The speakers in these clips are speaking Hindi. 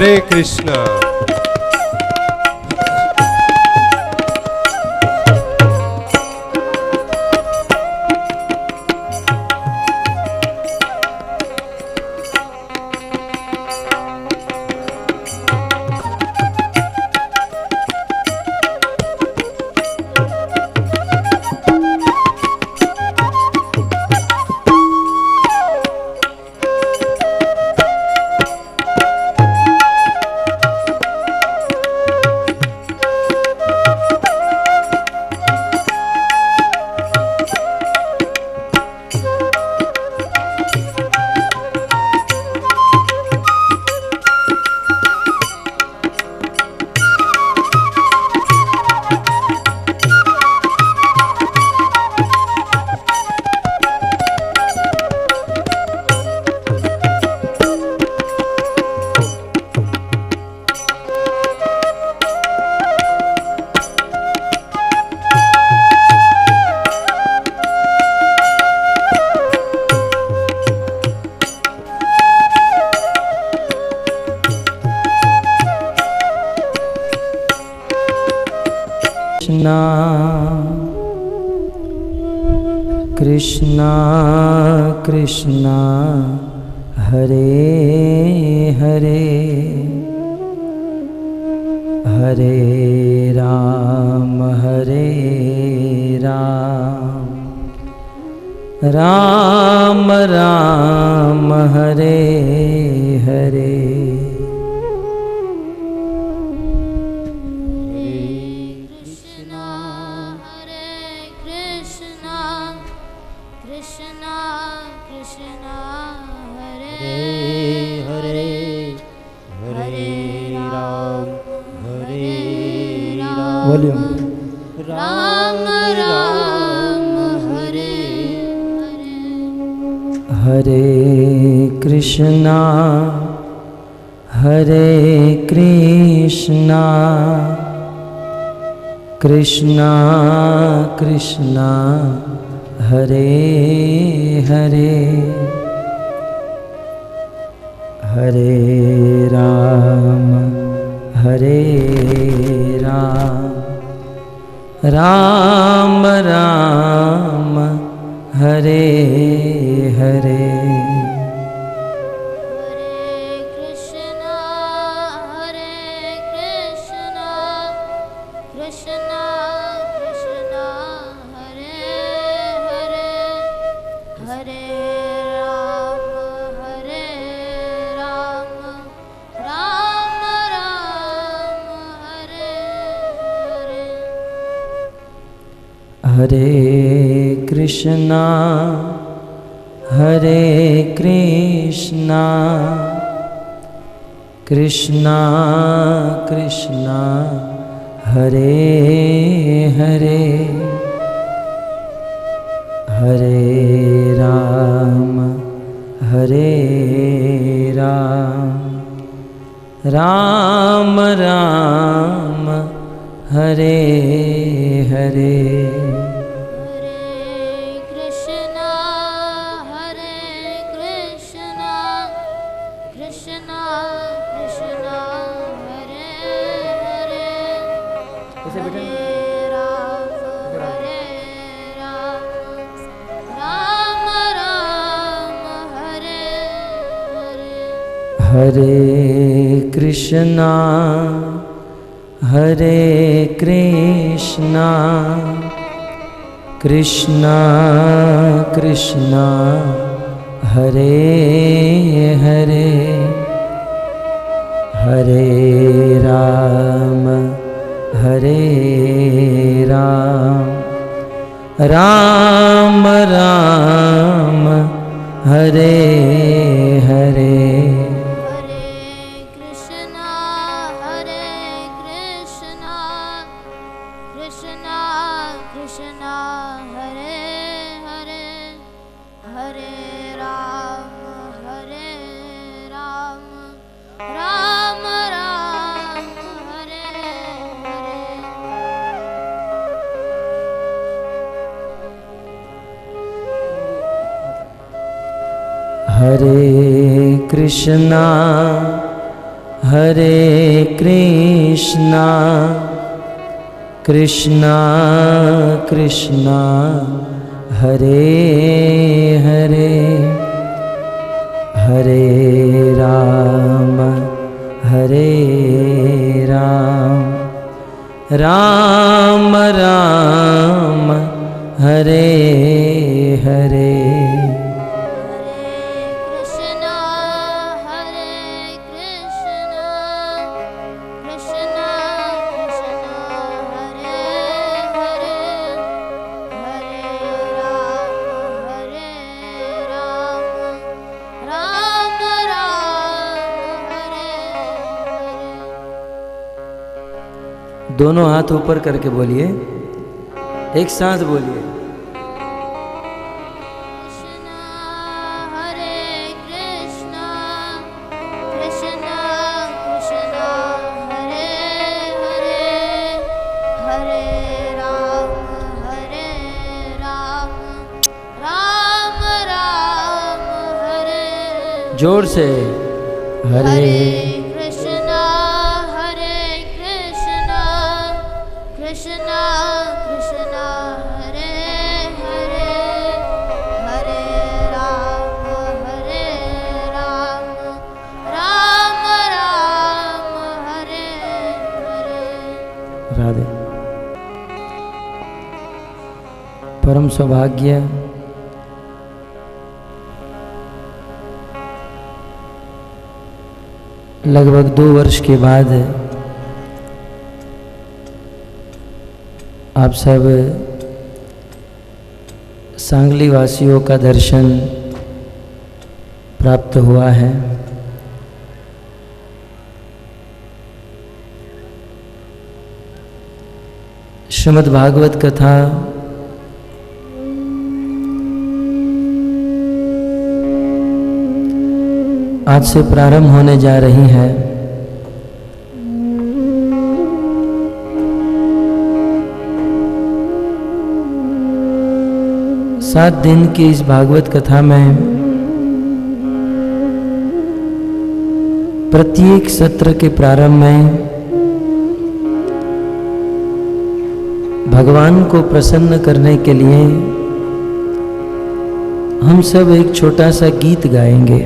हरे कृष्णा। कृष्णा कृष्णा हरे हरे हरे राम राम राम हरे हरे। वॉल्यूम। राम राम हरे हरे हरे कृष्णा कृष्णा कृष्णा हरे हरे हरे राम राम राम हरे हरे। कृष्णा कृष्णा हरे हरे हरे राम राम राम हरे हरे। हरे कृष्णा कृष्णा कृष्णा हरे हरे हरे राम राम राम हरे हरे। कृष्णा कृष्णा हरे हरे हरे राम राम राम हरे हरे। हरे कृष्णा कृष्णा कृष्णा हरे हरे हरे राम राम राम हरे हरे। कृष्णा कृष्णा कृष्णा हरे हरे हरे राम राम राम हरे हरे। हरे कृष्णा हरे कृष्णा कृष्णा कृष्णा हरे हरे हरे राम राम राम हरे हरे। कृष्णा कृष्णा कृष्णा हरे हरे हरे राम राम राम हरे हरे। दोनों हाथ ऊपर करके बोलिए, एक साथ बोलिए। कृष्णा कृष्णा कृष्णा हरे हरे हरे राम राम राम हरे। जोर से हरे कृष्णा कृष्णा कृष्णा हरे हरे हरे राम राम हरे हरे। राधे। परम सौभाग्य लगभग 2 वर्ष के बाद आप सब सांगली वासियों का दर्शन प्राप्त हुआ है। श्रीमद् भागवत कथा आज से प्रारंभ होने जा रही है। सात दिन की इस भागवत कथा में प्रत्येक सत्र के प्रारंभ में भगवान को प्रसन्न करने के लिए हम सब एक छोटा सा गीत गाएंगे।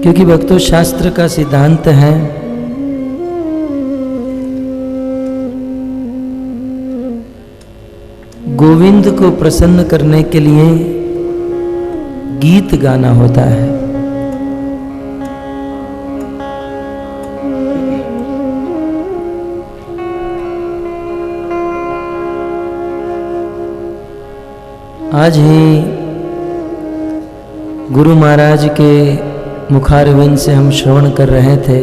क्योंकि भक्तों, शास्त्र का सिद्धांत है गोविंद को प्रसन्न करने के लिए गीत गाना होता है। आज ही गुरु महाराज के मुखारविंद से हम श्रवण कर रहे थे।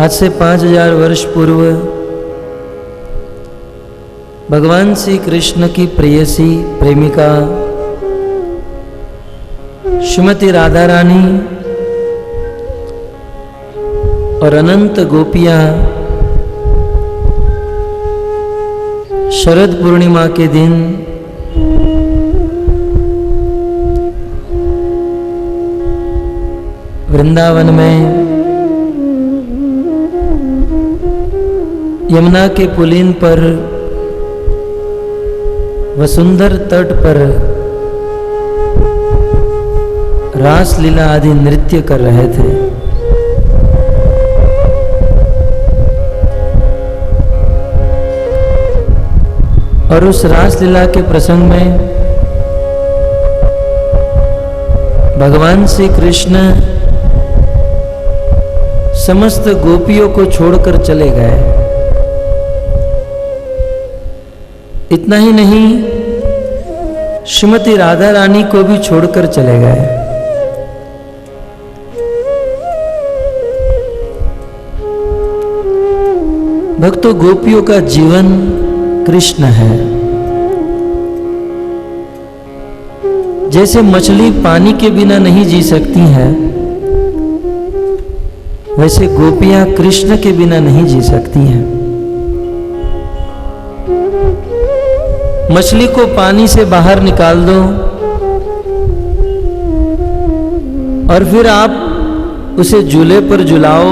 आज से 5000 वर्ष पूर्व भगवान श्री कृष्ण की प्रेयसी प्रेमिका श्रीमती राधा रानी और अनंत गोपियां शरद पूर्णिमा के दिन वृंदावन में यमुना के पुलिन पर वसुंधर तट पर रास लीला आदि नृत्य कर रहे थे। और उस रास लीला के प्रसंग में भगवान श्री कृष्ण समस्त गोपियों को छोड़कर चले गए। इतना ही नहीं, श्रीमती राधा रानी को भी छोड़कर चले गए। भक्तों, गोपियों का जीवन कृष्ण है। जैसे मछली पानी के बिना नहीं जी सकती है, वैसे गोपियां कृष्ण के बिना नहीं जी सकती हैं। मछली को पानी से बाहर निकाल दो और फिर आप उसे झूले पर झुलाओ,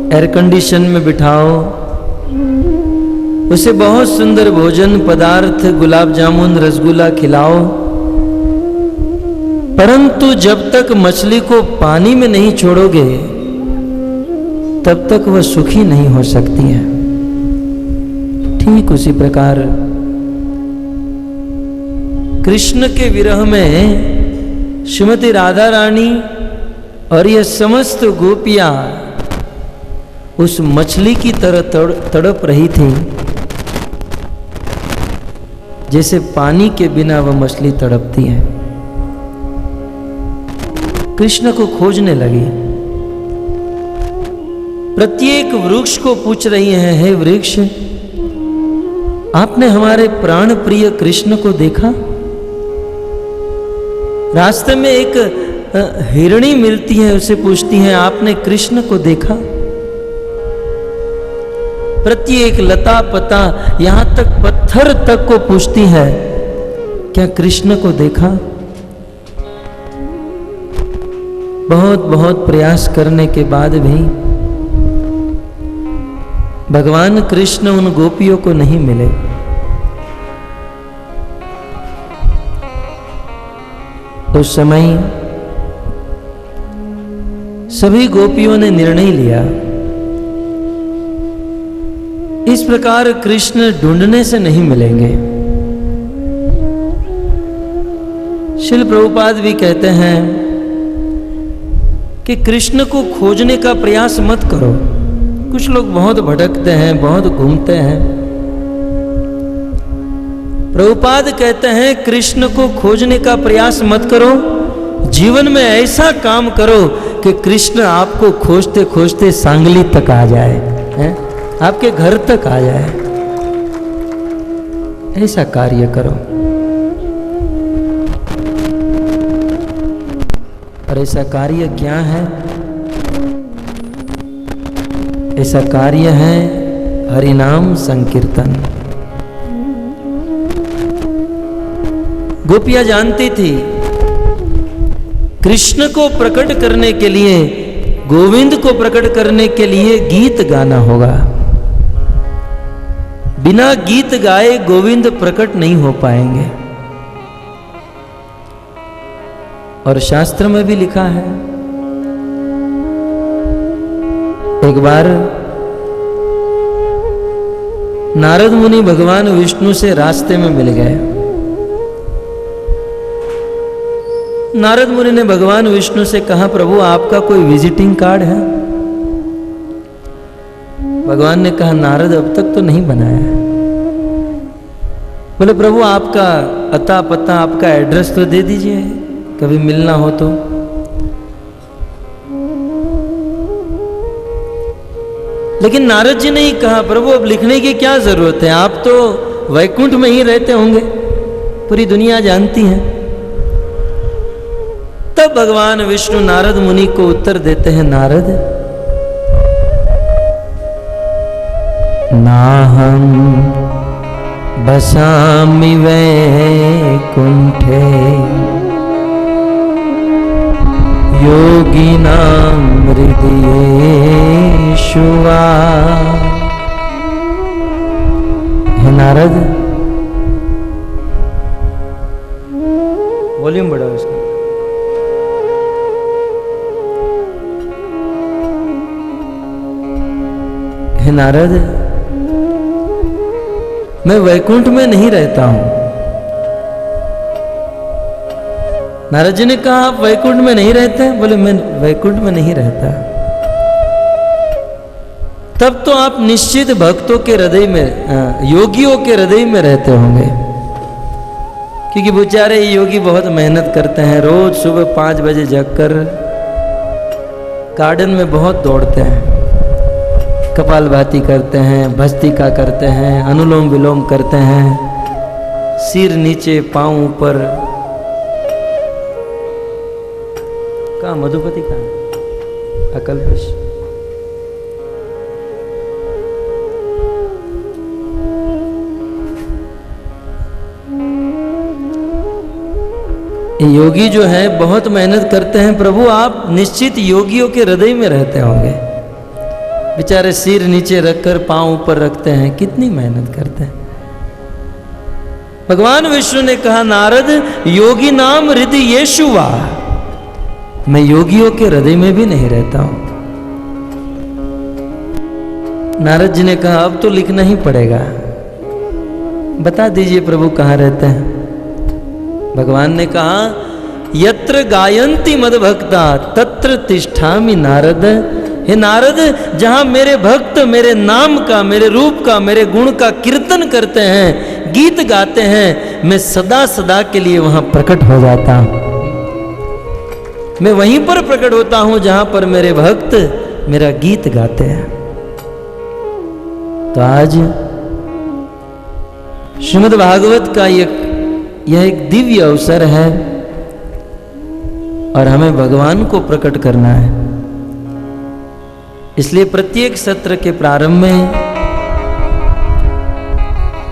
एयर कंडीशन में बिठाओ, उसे बहुत सुंदर भोजन पदार्थ गुलाब जामुन रसगुल्ला खिलाओ, परंतु जब तक मछली को पानी में नहीं छोड़ोगे तब तक वह सुखी नहीं हो सकती है। ठीक उसी प्रकार कृष्ण के विरह में श्रीमती राधा रानी और यह समस्त गोपियां उस मछली की तरह तड़प रही थी, जैसे पानी के बिना वह मछली तड़पती है। कृष्ण को खोजने लगी, प्रत्येक वृक्ष को पूछ रही हैं, हे वृक्ष, आपने हमारे प्राण प्रिय कृष्ण को देखा? रास्ते में एक हिरणी मिलती है, उसे पूछती हैं, आपने कृष्ण को देखा? प्रत्येक लता पता यहां तक पत्थर तक को पूछती है, क्या कृष्ण को देखा? बहुत बहुत प्रयास करने के बाद भी भगवान कृष्ण उन गोपियों को नहीं मिले। उस समय सभी गोपियों ने निर्णय लिया, इस प्रकार कृष्ण ढूंढने से नहीं मिलेंगे। श्रील प्रभुपाद भी कहते हैं कि कृष्ण को खोजने का प्रयास मत करो। कुछ लोग बहुत भटकते हैं, बहुत घूमते हैं। प्रभुपाद कहते हैं कृष्ण को खोजने का प्रयास मत करो, जीवन में ऐसा काम करो कि कृष्ण आपको खोजते खोजते सांगली तक आ जाए, है? आपके घर तक आ जाए। ऐसा कार्य करो। और ऐसा कार्य क्या है? ऐसा कार्य है हरिनाम संकीर्तन। गोपियां जानती थी कृष्ण को प्रकट करने के लिए, गोविंद को प्रकट करने के लिए गीत गाना होगा। बिना गीत गाए गोविंद प्रकट नहीं हो पाएंगे। और शास्त्र में भी लिखा है, एक बार नारद मुनि भगवान विष्णु से रास्ते में मिल गए। नारद मुनि ने भगवान विष्णु से कहा, प्रभु आपका कोई विजिटिंग कार्ड है? भगवान ने कहा, नारद अब तक तो नहीं बनाया है। बोले, प्रभु आपका अता पता, आपका एड्रेस तो दे दीजिए, कभी मिलना हो तो। लेकिन नारद जी ने ही कहा, प्रभु अब लिखने की क्या जरूरत है, आप तो वैकुंठ में ही रहते होंगे, पूरी दुनिया जानती है। तब भगवान विष्णु नारद मुनि को उत्तर देते हैं, नारद, नाहं बसामि वैकुंठे योगिनां हृदयेषु वा। हे नारद, वॉल्यूम बढ़ाओ इसका। हे नारद, मैं वैकुंठ में नहीं रहता हूं। नारद जी ने कहा, आप वैकुंठ में नहीं रहते? बोले, मैं वैकुंठ में नहीं रहता। तब तो आप निश्चित भक्तों के हृदय में, योगियों के हृदय में रहते होंगे, क्योंकि बेचारे योगी बहुत मेहनत करते हैं। रोज सुबह 5 बजे जगकर गार्डन में बहुत दौड़ते हैं, कपालभाति करते हैं, भस्त्रिका करते हैं, अनुलोम विलोम करते हैं, सिर नीचे पांव ऊपर। कहाँ मधुपति कहाँ? अकल्पेश। ये योगी जो है बहुत मेहनत करते हैं प्रभु, आप निश्चित योगियों के हृदय में रहते होंगे। बेचारे सिर नीचे रखकर पांव ऊपर रखते हैं, कितनी मेहनत करते हैं। भगवान विष्णु ने कहा, नारद योगी नाम हृदय येषुवा, मैं योगियों के हृदय में भी नहीं रहता हूं। नारद जी ने कहा, अब तो लिखना ही पड़ेगा, बता दीजिए प्रभु कहां रहते हैं। भगवान ने कहा, यत्र गायन्ति मद भक्ता तत्र तिष्ठामि नारद। हे नारद, जहां मेरे भक्त मेरे नाम का, मेरे रूप का, मेरे गुण का कीर्तन करते हैं, गीत गाते हैं, मैं सदा सदा के लिए वहां प्रकट हो जाता हूं। मैं वहीं पर प्रकट होता हूं जहां पर मेरे भक्त मेरा गीत गाते हैं। तो आज श्रीमद् भागवत का यह एक दिव्य अवसर है और हमें भगवान को प्रकट करना है। इसलिए प्रत्येक सत्र के प्रारंभ में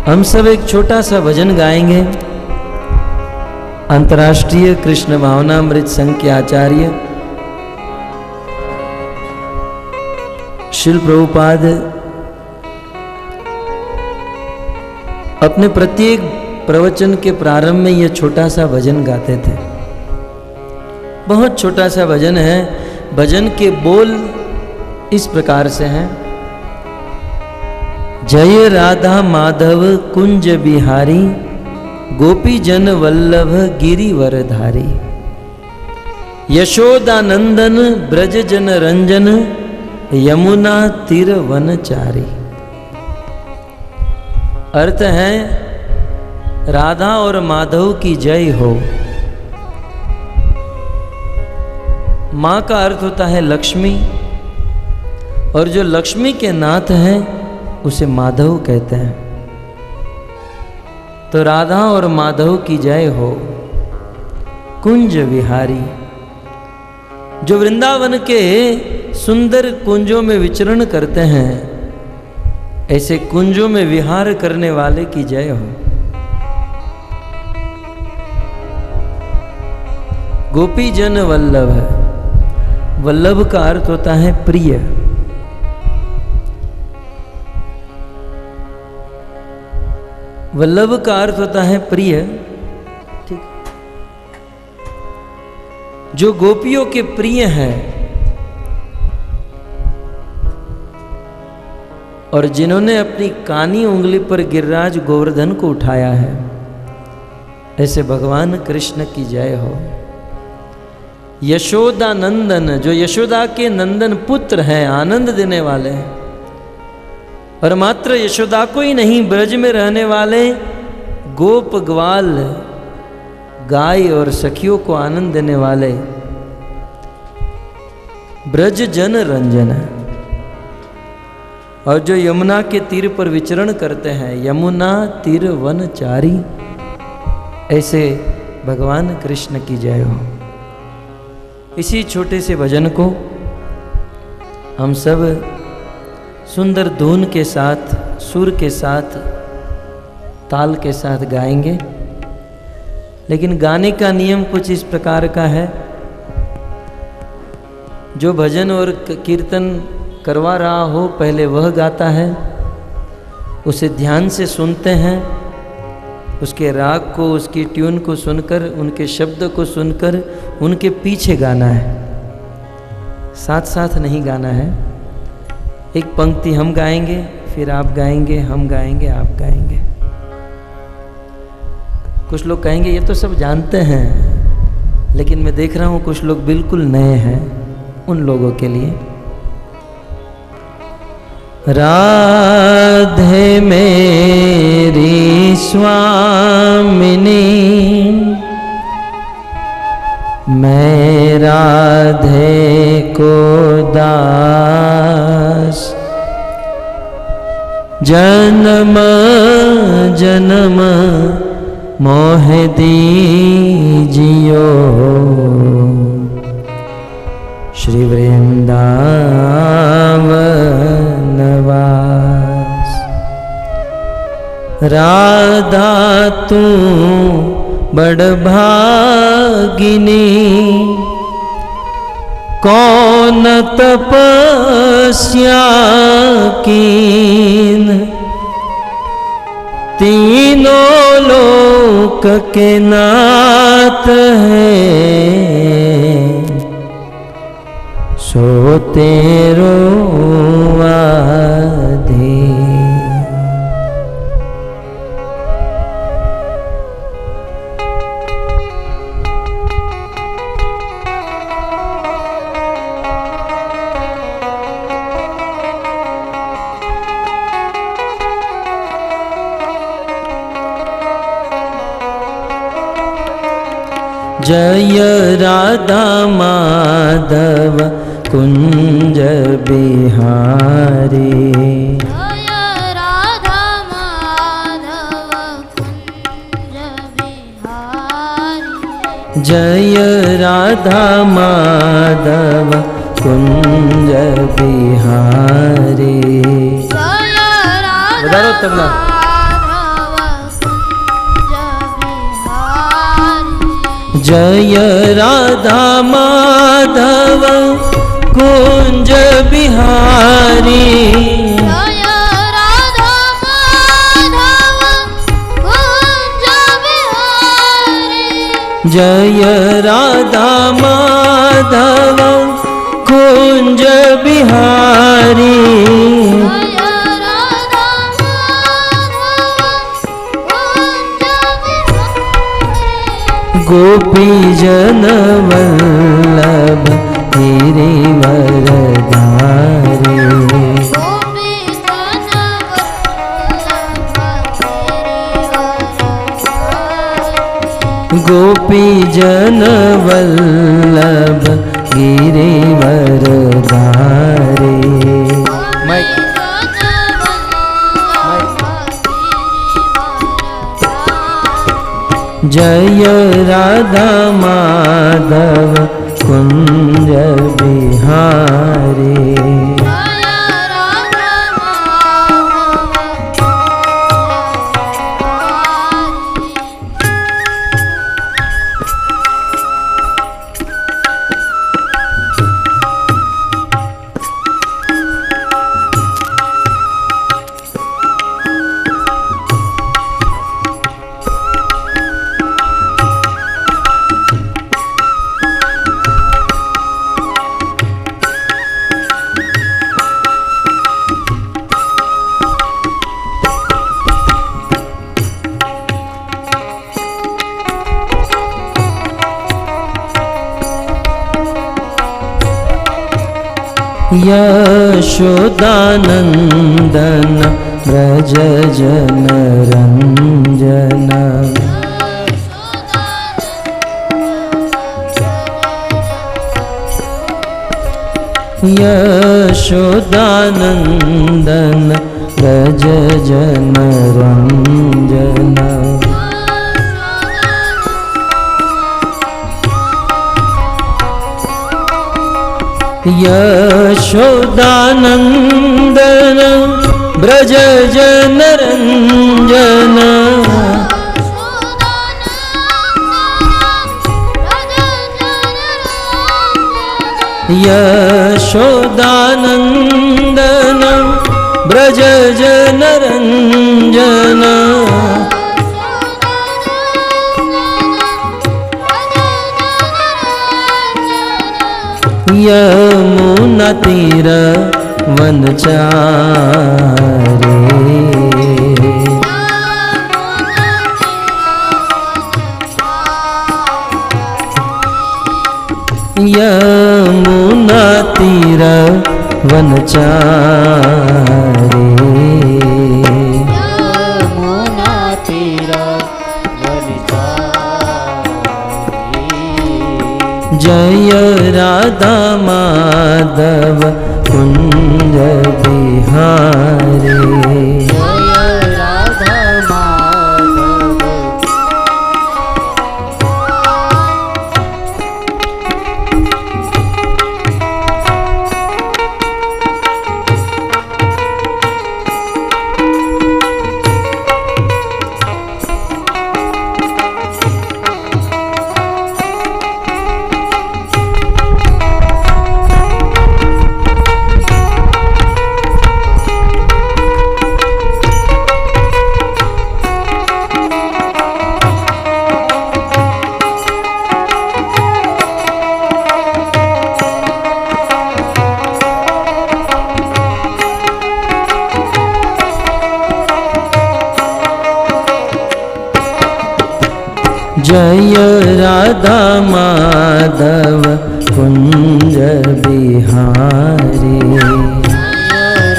हम सब एक छोटा सा भजन गाएंगे। अंतर्राष्ट्रीय कृष्ण भावनामृत संघ के आचार्य श्रील प्रभुपाद अपने प्रत्येक प्रवचन के प्रारंभ में यह छोटा सा भजन गाते थे। बहुत छोटा सा भजन है। भजन के बोल इस प्रकार से हैं, जय राधा माधव कुंज बिहारी, गोपी जन वल्लभ गिरिवरधारी, यशोदा नंदन ब्रज जन रंजन, यमुना तीर वनचारी। अर्थ है, राधा और माधव की जय हो। मां का अर्थ होता है लक्ष्मी, और जो लक्ष्मी के नाथ हैं उसे माधव कहते हैं। तो राधा और माधव की जय हो। कुंज विहारी, जो वृंदावन के सुंदर कुंजों में विचरण करते हैं, ऐसे कुंजों में विहार करने वाले की जय हो। गोपी जन वल्लभ, वल्लभ का अर्थ होता है प्रिय। वल्लभ का अर्थ होता है प्रिय। ठीक, जो गोपियों के प्रिय हैं और जिन्होंने अपनी कानी उंगली पर गिरिराज गोवर्धन को उठाया है, ऐसे भगवान कृष्ण की जय हो। यशोदा नंदन, जो यशोदा के नंदन पुत्र हैं, आनंद देने वाले हैं, और मात्र यशोदा को ही नहीं, ब्रज में रहने वाले गोप ग्वाल गाय और सखियों को आनंद देने वाले ब्रज जन रंजन, और जो यमुना के तीर पर विचरण करते हैं, यमुना तीर वनचारी, ऐसे भगवान कृष्ण की जय हो। इसी छोटे से भजन को हम सब सुंदर धुन के साथ, सुर के साथ, ताल के साथ गाएंगे। लेकिन गाने का नियम कुछ इस प्रकार का है, जो भजन और कीर्तन करवा रहा हो पहले वह गाता है, उसे ध्यान से सुनते हैं, उसके राग को, उसकी ट्यून को सुनकर, उनके शब्द को सुनकर उनके पीछे गाना है, साथ साथ नहीं गाना है। एक पंक्ति हम गाएंगे, फिर आप गाएंगे, हम गाएंगे, आप गाएंगे। कुछ लोग कहेंगे ये तो सब जानते हैं, लेकिन मैं देख रहा हूँ कुछ लोग बिल्कुल नए हैं, उन लोगों के लिए राधे मेरी स्वामिनी, मैं राधे को दास, जन्म जन्म मोह दीजियो, श्री वृंदावन वास। राधा तू बड़भागिनी, कौन तपस्या कीन, तीनों लोक के नाथ है, सो तेरो आधीन। जय राधा माधव कुंज बिहारी, जय राधा माधव कुंज बिहारी, जय राधा माधव कुंज बिहारी। जय राधा बजारो तबला। जय राधा माधव कुंज बिहारी, जय राधा माधव कुंज बिहारी, जय राधा माधव कुंज बिहारी। गोपी जन वल्लभ गिरिवरधारी, गोपी जन वल्लभ गिरिवरधारी। जय राधा माधव कुंज बिहारी, यशोदानंदन व्रज जन रंजन, यशोदानंदन व्रज जन रंजन। यशोदानंदन ब्रज जन रंजन, यशोदानंदन ब्रज जन रंजन। यमुना तीर वनचारी, यमुना तीर वनचारी, यमुना तीर वनचारी। जय राधा माधव कुंज बिहारी, जय राधा माधव। राधा माधव कुंज बिहारी।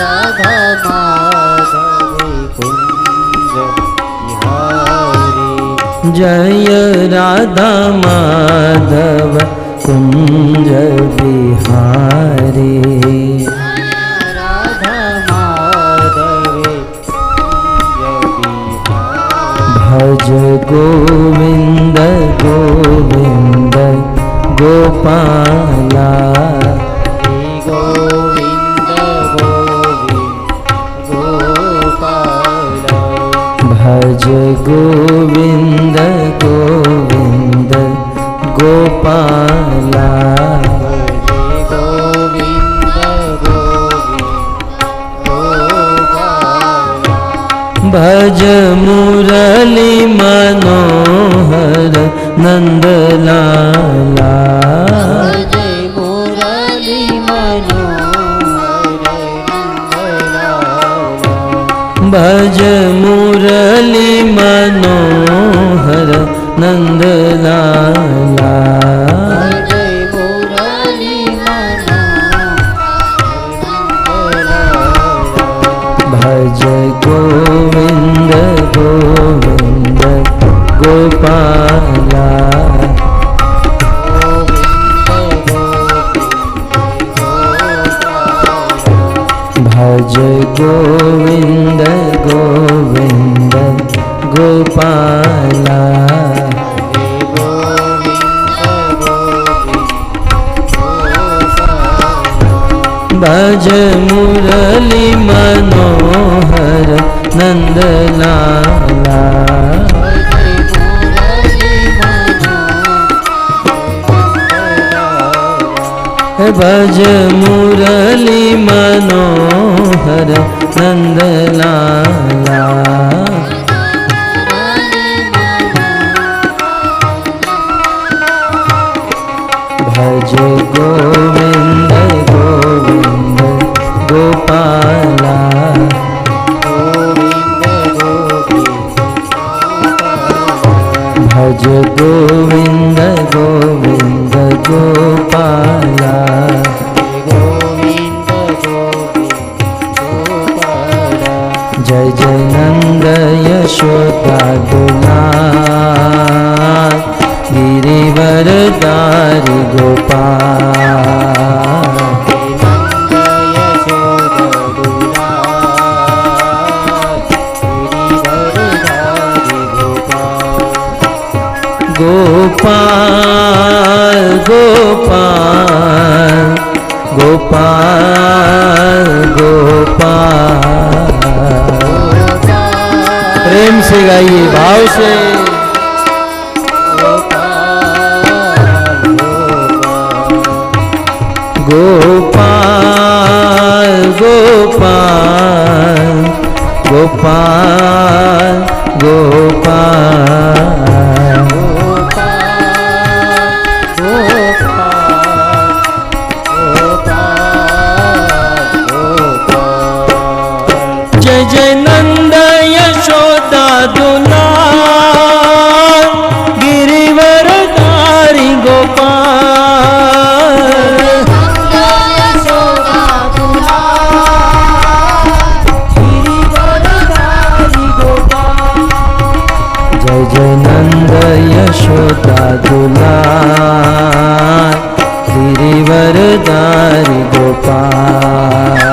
राधा माधव कुंज बिहारी। जय राधा माधव कुंज बिहारी। राधा माधव कुंज बिहारी। भज गोविंद गोविंद गोपाला। हे गोविंद गोविंद गोपाला। भज गोविंद गोविंद गोपाला। हे गोविंद गोविंद गोपाला। भज मुरली मनोहर नंदलाला। जय मुरली मनोहर नंदलाला। भज मुरली मनोहर नंदलाला। जय मुरली मनोहर नंदलाला। भज गोविंद गोविंद गोपाला। भज गोविंद गोविंद गोपाला। भज मुरली मनोहर नंदलाला। भज मुरली मनोहर नंदलाला। भज गोविंद गोविंद गोपाला। भज गोविंद गोविंद गोपाला। जय जय नंद यशोदा दुलार। गिरिवरदारी गोपाल। गोपाल गोपाल गोपाल गोपाल। प्रेम से गाइए, भाव से। गोपाल गोपाल गोपाल गोपाल। जय जय नंद यशोदा दुलार। गिरिवरदारी गोपाल। जय जय नंद यशोदा दुलार। गिरिवरदारी गोपाल।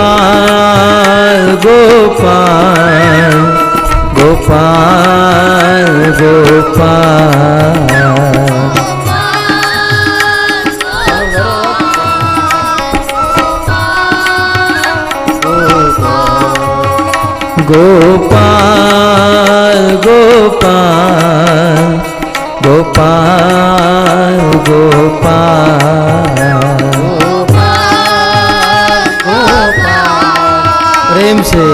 गोपाल गोपाल गोपाल गोपाल। गोपाल गोपाल गोपाल गोपाल। प्रेम से।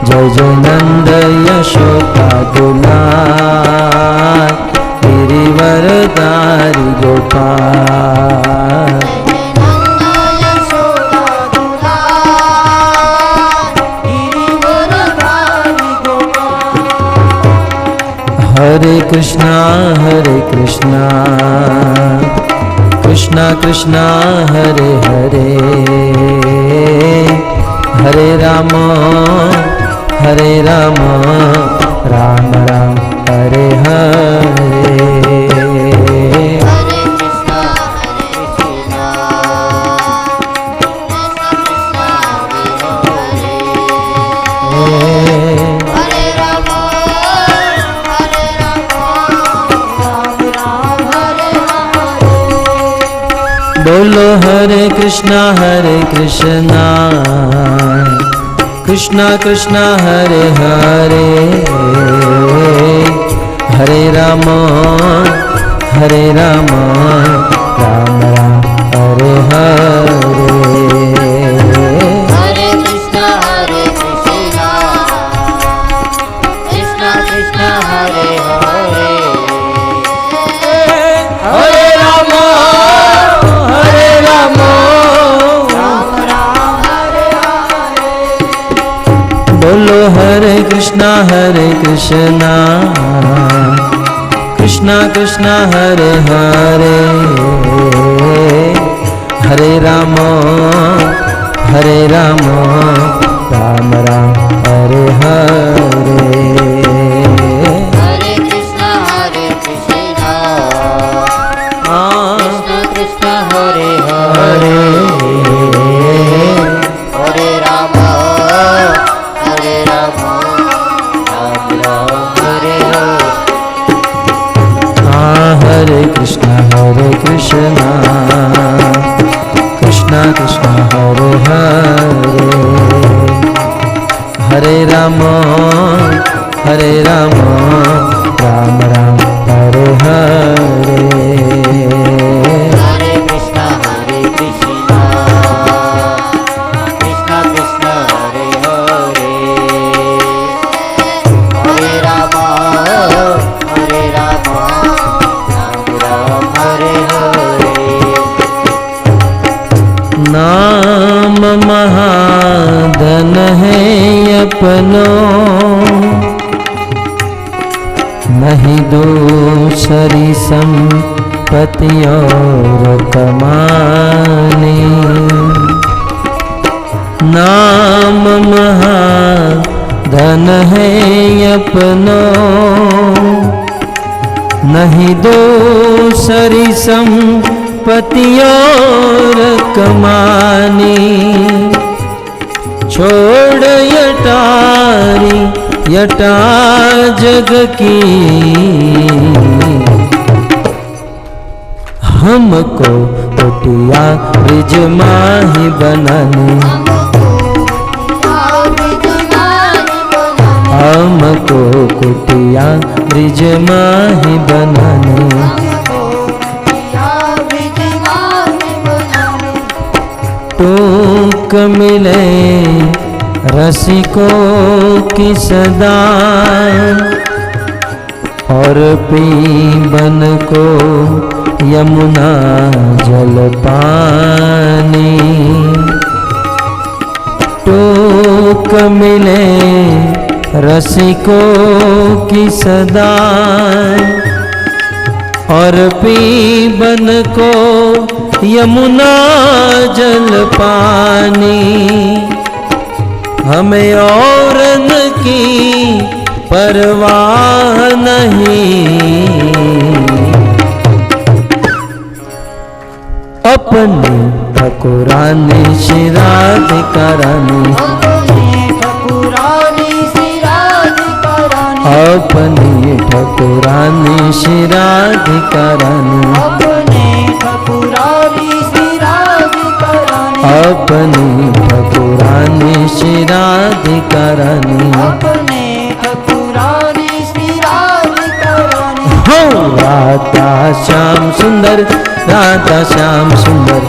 जय जय नंद यशोदा दुलार। गिरिवरदारी गोपाल। हरे कृष्णा कृष्णा कृष्णा हरे हरे, हरे राम राम राम हरे हरे। बोलो हरे कृष्णा कृष्णा कृष्णा हरे हरे, हरे राम राम राम हरे हरे। हरे कृष्णा कृष्णा कृष्णा हरे हरे, हरे राम राम राम हरे हरे। बोलो हरे कृष्णा कृष्णा कृष्णा हरे हरे, हरे राम राम राम हरे हरे। हरे कृष्णा कृष्णा कृष्णा हरे हरे, हरे राम राम हरे हरे। हरे कृष्णा कृष्णा कृष्णा हरे हरे, हरे राम राम राम हरे हरे। हरे कृष्णा कृष्णा कृष्णा हरे हरे, हरे राम राम हरे हरे। नाम महाधन है अपनो, नहीं दूसरी संपत्ति और कमानी। नाम महाधन है अपनो, नहीं दूसरी संपत्ति और कमानी। छोड़ यटा जग की, हमको कुटिया ब्रिज माही बनानी। हमको कुटिया ब्रिज माही बनानी। टूक मिले रसिकों की सदा, और पीबन को यमुना जल पानी। टूक मिले रसिकों की सदा, और पीबन को यमुना जल पानी। हमें औरन की परवाह नहीं, अपनी ठकुरानी शिराधिकारानी। अपनी ठकुरानी शिराधिकारानी। अपनी ठकुरानी शिराधिकारानी। हो राधा श्याम सुंदर, राधा श्याम सुंदर,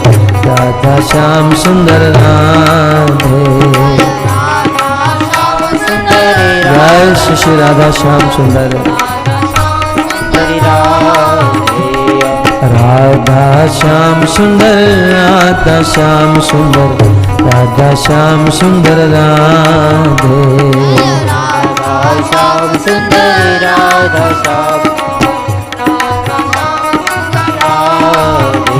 राधा श्याम सुंदर राधे। जय श्री राधा श्याम सुंदर। हरे राम राधा श्याम सुंदर, राधा श्याम सुंदर, राधा श्याम सुंदर राधे। राधा श्याम सुंदर, राधा श्याम राधे।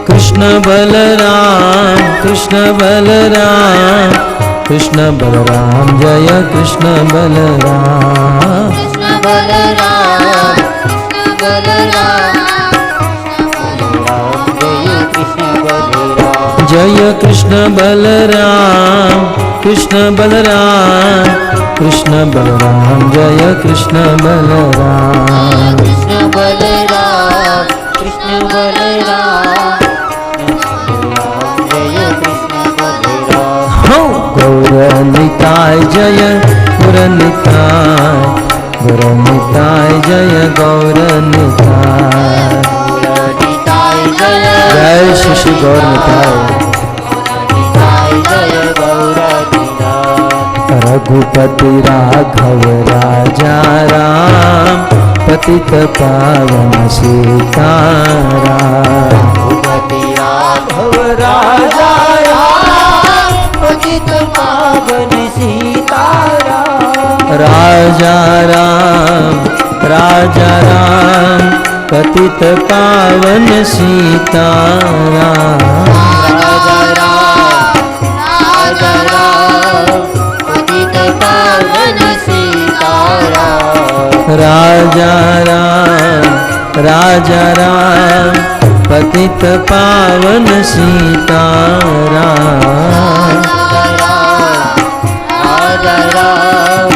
कृष्ण बलराम, कृष्ण बलराम, कृष्ण बलराम, जय कृष्ण बलराम। कृष्ण बलराम, कृष्ण बलराम, जय कृष्ण बलराम। जय कृष्ण बलराम, कृष्ण बलराम, कृष्ण बलराम, जय कृष्ण बलराम। कृष्ण बलराम, कृष्ण बलराम, जय कृष्ण बलराम। हो गौरनिताय जय गौरनिताय, गौरनिताय जय गौरनिताय। गौरनिताय जय, जय श्री श्री गौरनिताय। गौरनिताय जय गौरनिताय। रघुपति राघव राजा राम, पतित पावन सीताराम। रघुपति राघव राजा राम, पतित पावन सीताराम। राजा राम, राजा राम, पतित पावन सीताराम। राजा राम, राजा राम, पतित पावन सीताराम। राजा राम, राजा राम, पतित पावन सीताराम। राजा राम,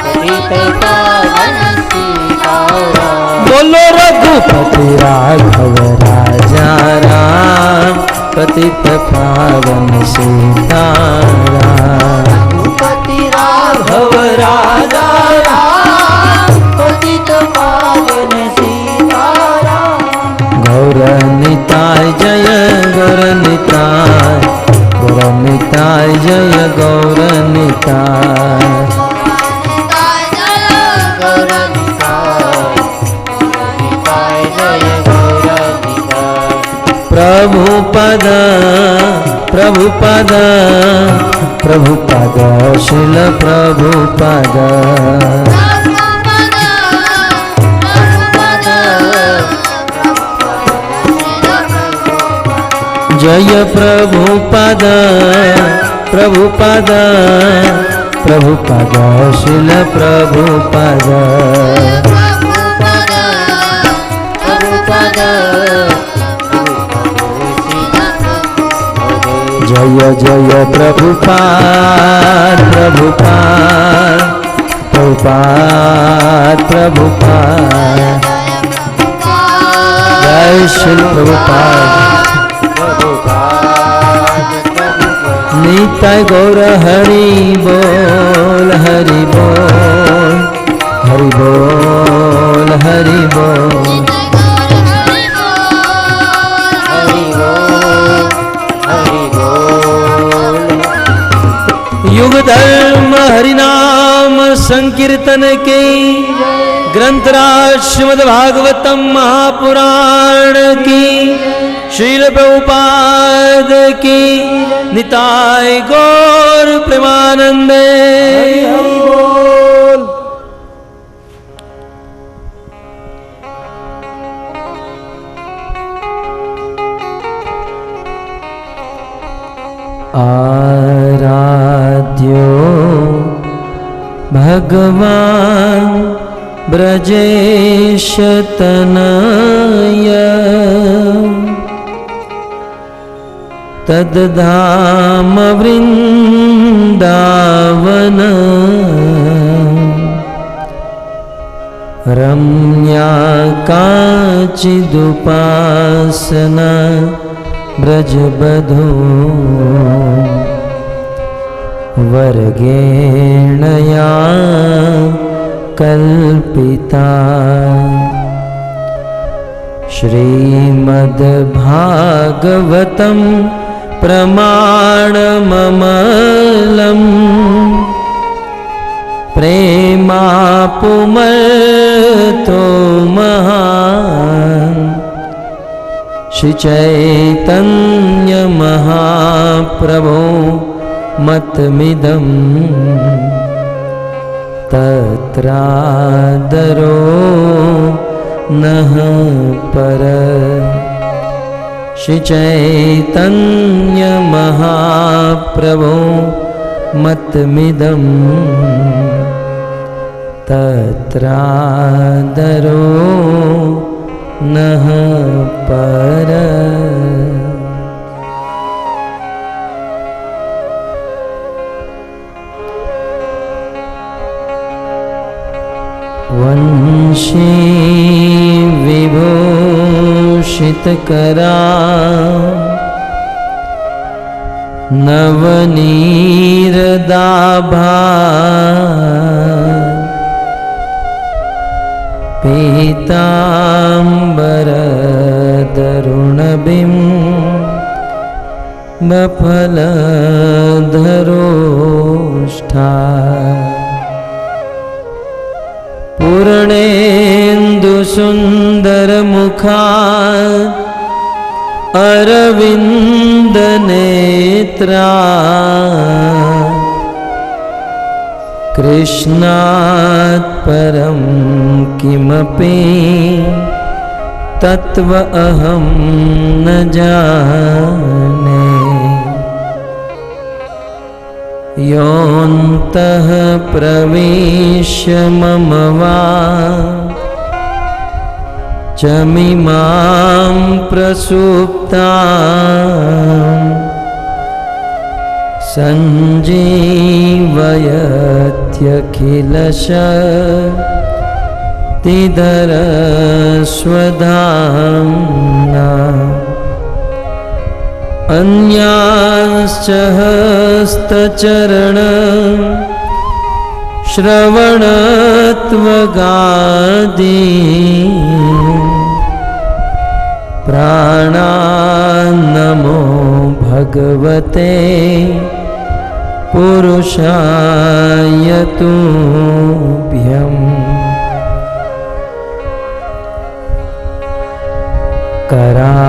पतित पावन सीताराम। बोलो रघुपति राघव राजा राम, पतित पावन सीताराम। रघुपति राघव राजा राम, पतित पावन सीताराम। गौरनिताय जय गौरनिताय, गौरनिताय जय गौरनिताय। गौरनिताय जय गौरनिताय। प्रभुपद प्रभुपद प्रभुपद शिल प्रभुपद। जय प्रभुपद प्रभुपद प्रभुपद शिल प्रभुपद। जय जय प्रभुपाद प्रभुपाद प्रभुपाद प्रभुपाद। जय श्री प्रभुपाद। निताय गौर हरि बोल हरि बोल हरि बोल हरि बोल। हरि बोल, हरि बोल। युग धर्म हरिनाम संकीर्तन के ग्रंथराज श्रीमद् भागवतम महापुराण की श्रील प्रभुपाद की निताय गौर प्रेमानंदे। हरि बोल। आराध्यो भगवान ब्रजेश तनय तद्धाम वृंदावन रम्या काचिदुपासना ब्रजबधो वर्गेणया कल्पिता। श्रीमद्भागवतं प्रमाणममलम् प्रेमापुमतो महान् श्री चैतन्य महाप्रभो मतमिदं तत्रादरो नः पर। श्री चैतन्य महाप्रभो मतमिदं तत्रादरो नः पर। वंशी विभूषितकरा नवनीरदाभा पीताम्बरदरुणबिं बफलधरोष्ठा पूर्णेन्दुसुन्दरमुखा अरविन्दनेत्रा कृष्णात् परं किमपि तत्व अहं न जाने। योऽन्तः प्रविश्य मम वाचमिमां प्रसुप्ताम् सञ्जीवयत्यखिलशक्तिधरस्वधाम्ना। अन्यांश्च हस्तचरण श्रवणत्वगादि प्राणान्नमो भगवते पुरुषाय तुभ्यम्। करारविन्दे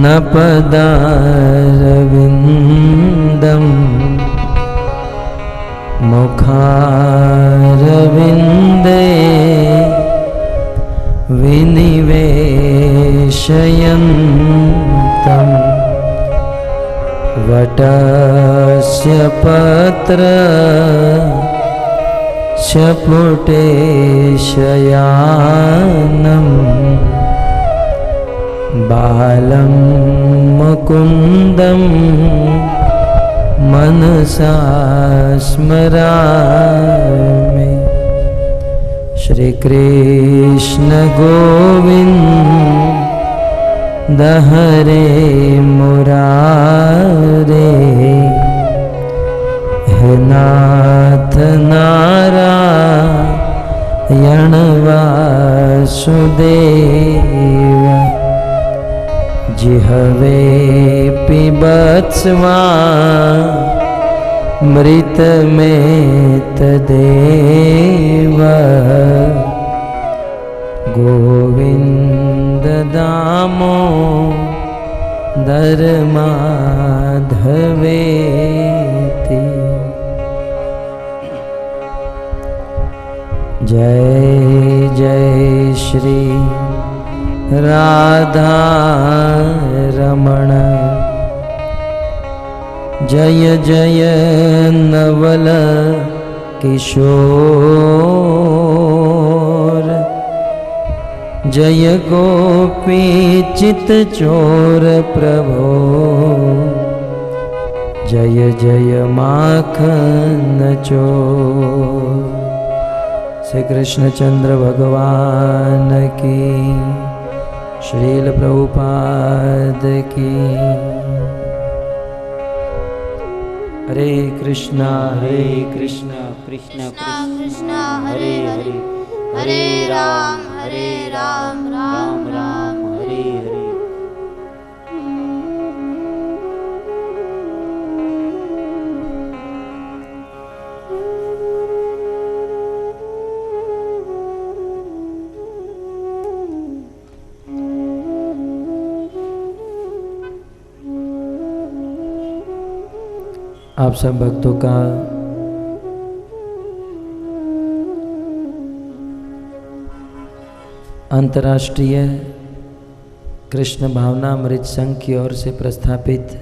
न पदारविन्दम् मुखारविन्दे विनिवेशयन्तम्। वटस्य पत्रस्य पुटे शयानं बालं मुकुन्दं मनसा स्मरामि। श्री कृष्ण गोविन्द हरे मुरारे हे नाथ नारायण वासुदेव। जिह्वे पिबत्स्वामृतमेतदेव गोविन्द दामोदर माधवेति। जय जय श्री राधा रमण। जय जय नवल किशोर। जय गोपी चित चोर प्रभो। जय जय माखन चोर। श्री कृष्णचंद्र भगवान की, श्रील प्रभुपाद की। हरे कृष्णा कृष्णा कृष्ण हरे हरे, हरे राम राम राम हरे हरे। आप सब भक्तों का अंतर्राष्ट्रीय कृष्ण भावना अमृत संघ की ओर से प्रस्थापित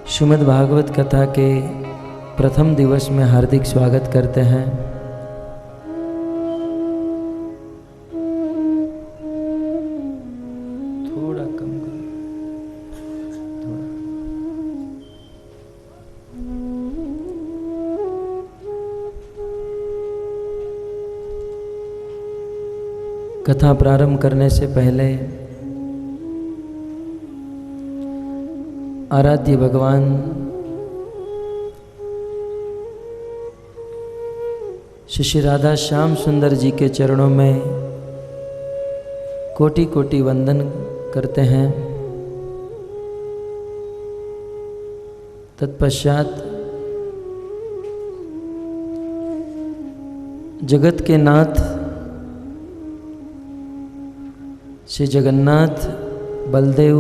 श्रीमद् भागवत कथा के प्रथम दिवस में हार्दिक स्वागत करते हैं। थोड़ा कम करो, थोड़ा। कथा प्रारंभ करने से पहले आराध्य भगवान श्री राधा श्याम सुंदर जी के चरणों में कोटि कोटि वंदन करते हैं। तत्पश्चात जगत के नाथ श्री जगन्नाथ, बलदेव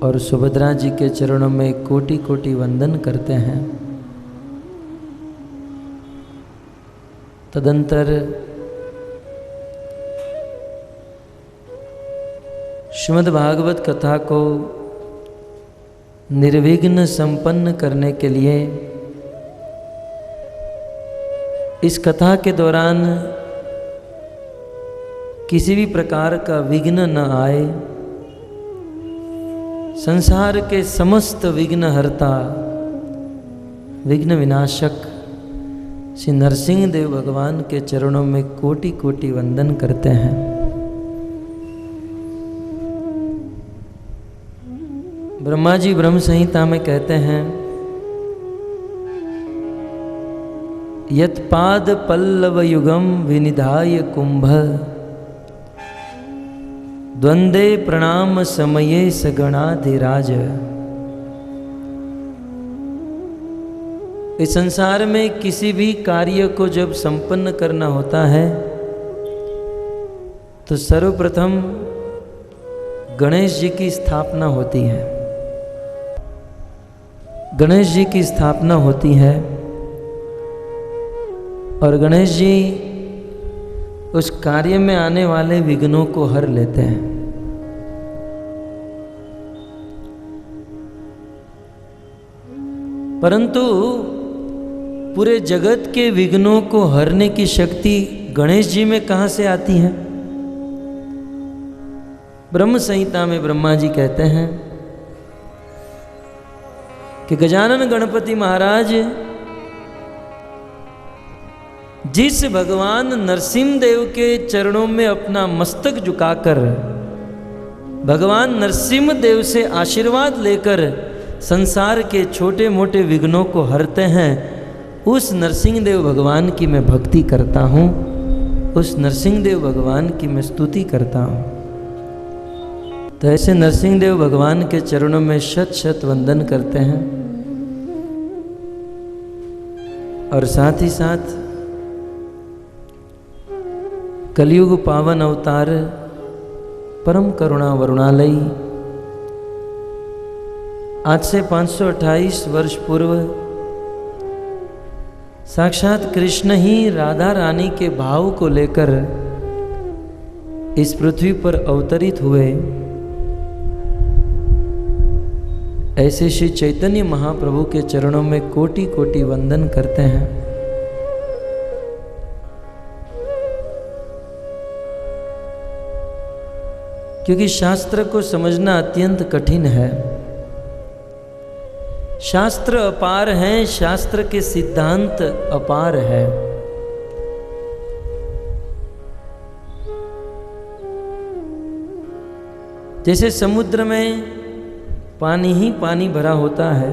और सुभद्रा जी के चरणों में कोटि कोटि वंदन करते हैं। तदंतर श्रीमद् भागवत कथा को निर्विघ्न संपन्न करने के लिए इस कथा के दौरान किसी भी प्रकार का विघ्न न आए, संसार के समस्त विघ्नहर्ता, विघ्न विनाशक श्री नरसिंह देव भगवान के चरणों में कोटि कोटि वंदन करते हैं। ब्रह्मा जी ब्रह्म संहिता में कहते हैं, यत्पाद पल्लव युगम विनिधाय कुंभ द्वंदे प्रणाम समये सगणाधिराज। इस संसार में किसी भी कार्य को जब संपन्न करना होता है तो सर्वप्रथम गणेश जी की स्थापना होती है। गणेश जी की स्थापना होती है और गणेश जी उस कार्य में आने वाले विघ्नों को हर लेते हैं। परंतु पूरे जगत के विघ्नों को हरने की शक्ति गणेश जी में कहां से आती है? ब्रह्म संहिता में ब्रह्मा जी कहते हैं कि गजानन गणपति महाराज जिस भगवान नरसिंह देव के चरणों में अपना मस्तक झुकाकर भगवान नरसिंह देव से आशीर्वाद लेकर संसार के छोटे मोटे विघ्नों को हरते हैं, उस नरसिंह देव भगवान की मैं भक्ति करता हूँ, उस नरसिंह देव भगवान की मैं स्तुति करता हूँ। तो ऐसे नरसिंह देव भगवान के चरणों में शत शत वंदन करते हैं और साथ ही साथ कलयुग पावन अवतार परम करुणा वरुणालयी आज से 528 वर्ष पूर्व साक्षात कृष्ण ही राधा रानी के भाव को लेकर इस पृथ्वी पर अवतरित हुए। ऐसे श्री चैतन्य महाप्रभु के चरणों में कोटि कोटि वंदन करते हैं। क्योंकि शास्त्र को समझना अत्यंत कठिन है। शास्त्र अपार हैं, शास्त्र के सिद्धांत अपार है। जैसे समुद्र में पानी ही पानी भरा होता है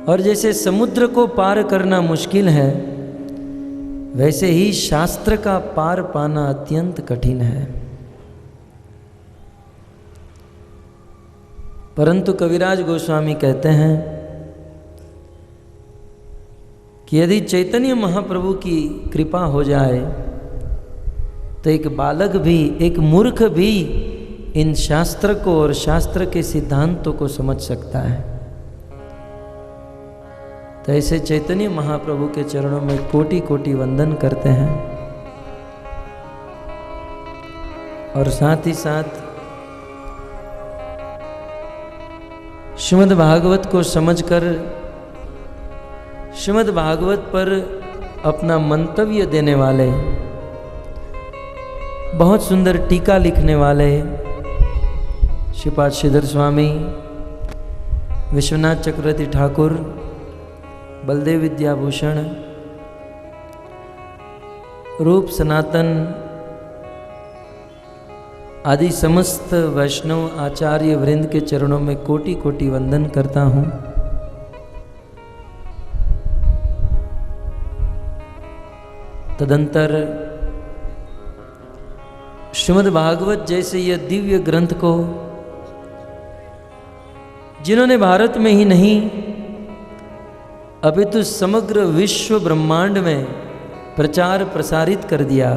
और जैसे समुद्र को पार करना मुश्किल है, वैसे ही शास्त्र का पार पाना अत्यंत कठिन है। परंतु कविराज गोस्वामी कहते हैं कि यदि चैतन्य महाप्रभु की कृपा हो जाए तो एक बालक भी, एक मूर्ख भी इन शास्त्र को और शास्त्र के सिद्धांतों को समझ सकता है। तो ऐसे चैतन्य महाप्रभु के चरणों में कोटि कोटि वंदन करते हैं। और साथ ही साथ श्रीमद् भागवत को समझकर श्रीमद् भागवत पर अपना मंतव्य देने वाले, बहुत सुंदर टीका लिखने वाले श्रीपाद श्रीधर स्वामी, विश्वनाथ चक्रवर्ती ठाकुर, बलदेव विद्याभूषण, रूप सनातन आदि समस्त वैष्णव आचार्य वृंद के चरणों में कोटि कोटि वंदन करता हूँ। तदंतर श्रीमद् भागवत जैसे यह दिव्य ग्रंथ को जिन्होंने भारत में ही नहीं अपितु समग्र विश्व ब्रह्मांड में प्रचार प्रसारित कर दिया,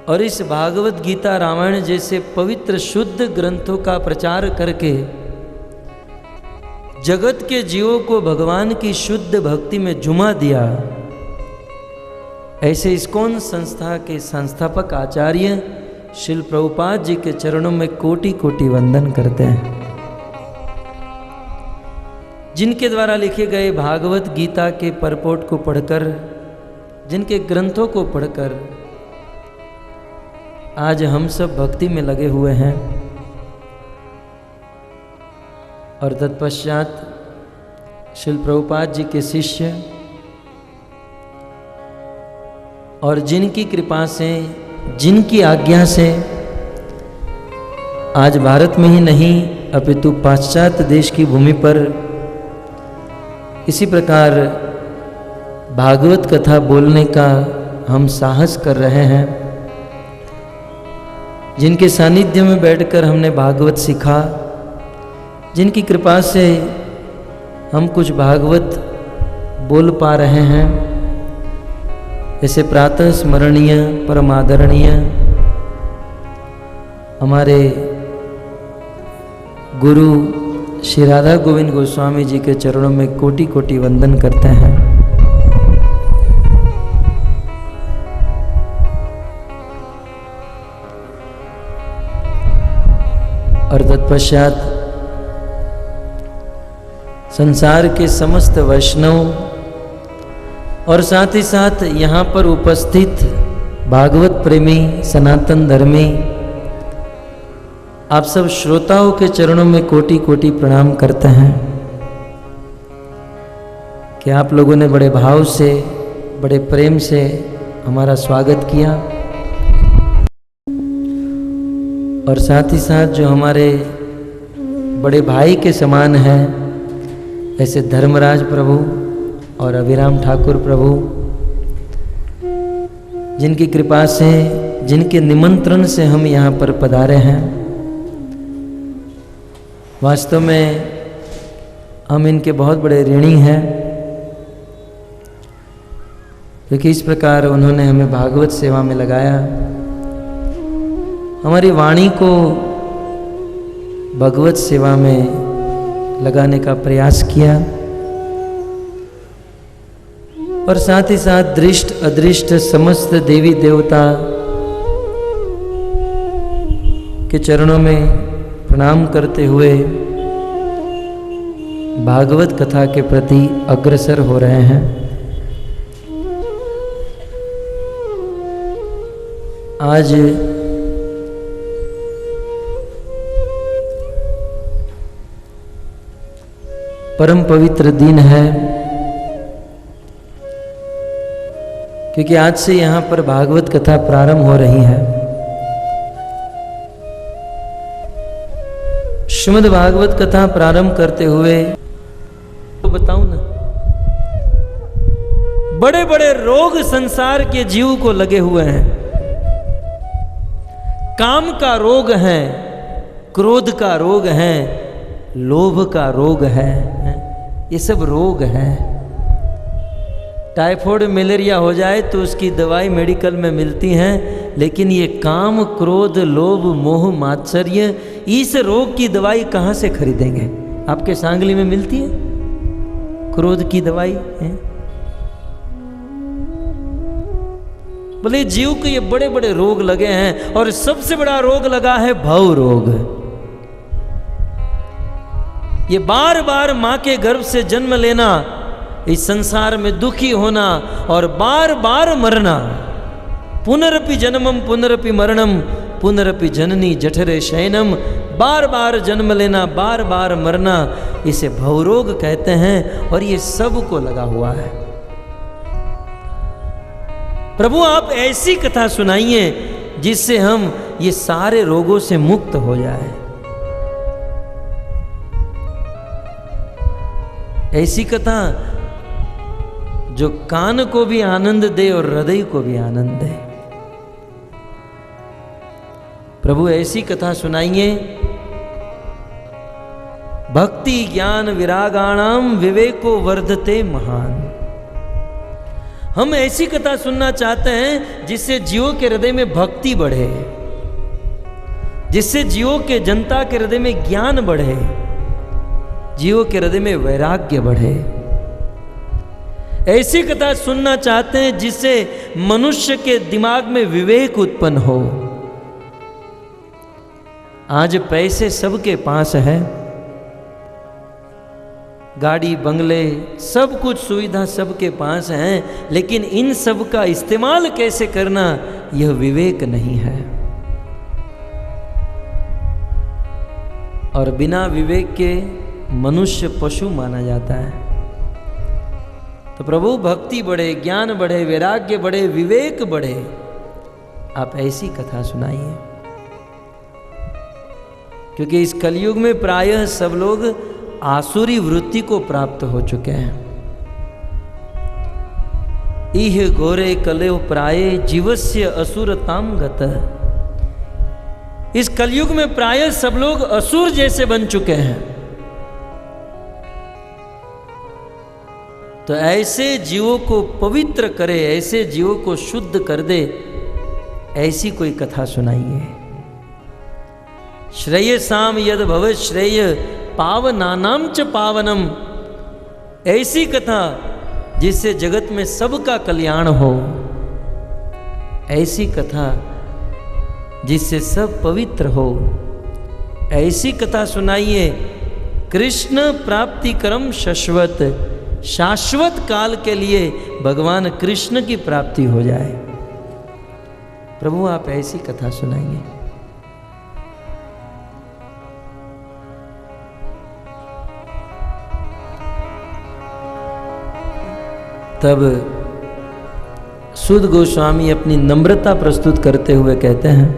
और इस भागवत गीता रामायण जैसे पवित्र शुद्ध ग्रंथों का प्रचार करके जगत के जीवों को भगवान की शुद्ध भक्ति में झुमा दिया, ऐसे इस्कॉन संस्था के संस्थापक आचार्य श्रील प्रभुपाद जी के चरणों में कोटि कोटि वंदन करते हैं, जिनके द्वारा लिखे गए भागवत गीता के परपोट को पढ़कर, जिनके ग्रंथों को पढ़कर आज हम सब भक्ति में लगे हुए हैं। और तत्पश्चात श्रील प्रभुपाद जी के शिष्य और जिनकी कृपा से, जिनकी आज्ञा से आज भारत में ही नहीं अपितु पाश्चात्य देश की भूमि पर इसी प्रकार भागवत कथा बोलने का हम साहस कर रहे हैं, जिनके सानिध्य में बैठकर हमने भागवत सीखा, जिनकी कृपा से हम कुछ भागवत बोल पा रहे हैं, ऐसे प्रातः स्मरणीय परम आदरणीय हमारे गुरु श्री राधा गोविंद गोस्वामी जी के चरणों में कोटि कोटि वंदन करते हैं। और तत्पश्चात संसार के समस्त वैष्णव और साथ ही साथ यहाँ पर उपस्थित भागवत प्रेमी सनातन धर्मी आप सब श्रोताओं के चरणों में कोटि कोटि प्रणाम करते हैं कि आप लोगों ने बड़े भाव से, बड़े प्रेम से हमारा स्वागत किया। और साथ ही साथ जो हमारे बड़े भाई के समान हैं, ऐसे धर्मराज प्रभु और अभिराम ठाकुर प्रभु, जिनकी कृपा से, जिनके निमंत्रण से हम यहाँ पर पधारे हैं, वास्तव में हम इनके बहुत बड़े ऋणी हैं, क्योंकि इस प्रकार उन्होंने हमें भागवत सेवा में लगाया, हमारी वाणी को भगवत सेवा में लगाने का प्रयास किया, और साथ ही साथ दृष्ट अदृष्ट समस्त देवी देवता के चरणों में प्रणाम करते हुए भागवत कथा के प्रति अग्रसर हो रहे हैं। आज परम पवित्र दिन है, क्योंकि आज से यहाँ पर भागवत कथा प्रारंभ हो रही है। श्रीमद् भागवत कथा प्रारंभ करते हुए तो बताऊं ना, बड़े बड़े रोग संसार के जीव को लगे हुए हैं। काम का रोग है, क्रोध का रोग है, लोभ का रोग है, ये सब रोग है। टाइफाइड मलेरिया हो जाए तो उसकी दवाई मेडिकल में मिलती हैं, लेकिन ये काम क्रोध लोभ मोह मात्सर्य इस रोग की दवाई कहाँ से खरीदेंगे? आपके सांगली में मिलती है क्रोध की दवाई है? बोले जीव को ये बड़े बड़े रोग लगे हैं और सबसे बड़ा रोग लगा है भव रोग। ये बार बार मां के गर्भ से जन्म लेना, इस संसार में दुखी होना और बार बार मरना। पुनरपि जन्मम पुनरपि मरणम पुनरपि जननी जठरे शयनम, बार बार जन्म लेना बार बार मरना, इसे भवरोग कहते हैं और ये सबको लगा हुआ है। प्रभु आप ऐसी कथा सुनाइए जिससे हम ये सारे रोगों से मुक्त हो जाए। ऐसी कथा जो कान को भी आनंद दे और हृदय को भी आनंद दे। प्रभु ऐसी कथा सुनाइए, भक्ति ज्ञान विरागाणाम विवेको वर्धते महान। हम ऐसी कथा सुनना चाहते हैं जिससे जीवों के हृदय में भक्ति बढ़े, जिससे जीवों के जनता के हृदय में ज्ञान बढ़े, जीवों के हृदय में वैराग्य बढ़े। ऐसी कथा सुनना चाहते हैं जिससे मनुष्य के दिमाग में विवेक उत्पन्न हो। आज पैसे सबके पास है, गाड़ी बंगले सब कुछ सुविधा सबके पास है, लेकिन इन सब का इस्तेमाल कैसे करना यह विवेक नहीं है। और बिना विवेक के मनुष्य पशु माना जाता है। तो प्रभु भक्ति बढ़े, ज्ञान बढ़े, वैराग्य बढ़े, विवेक बढ़े, आप ऐसी कथा सुनाइए। क्योंकि इस कलयुग में प्रायः सब लोग आसुरी वृत्ति को प्राप्त हो चुके हैं। इह घोरे कलेव प्राये जीवस्य असुरताम गतः। इस कलयुग में प्रायः सब लोग असुर जैसे बन चुके हैं। तो ऐसे जीवों को पवित्र करे, ऐसे जीवों को शुद्ध कर दे, ऐसी कोई कथा सुनाइए। श्रेयसाम यद भव श्रेय पावनानाम च पावनम। ऐसी कथा जिससे जगत में सबका कल्याण हो, ऐसी कथा जिससे सब पवित्र हो, ऐसी कथा सुनाइए। कृष्ण प्राप्ति करम शाश्वत, शाश्वत काल के लिए भगवान कृष्ण की प्राप्ति हो जाए। प्रभु आप ऐसी कथा सुनाइए। तब सुद गोस्वामी अपनी नम्रता प्रस्तुत करते हुए कहते हैं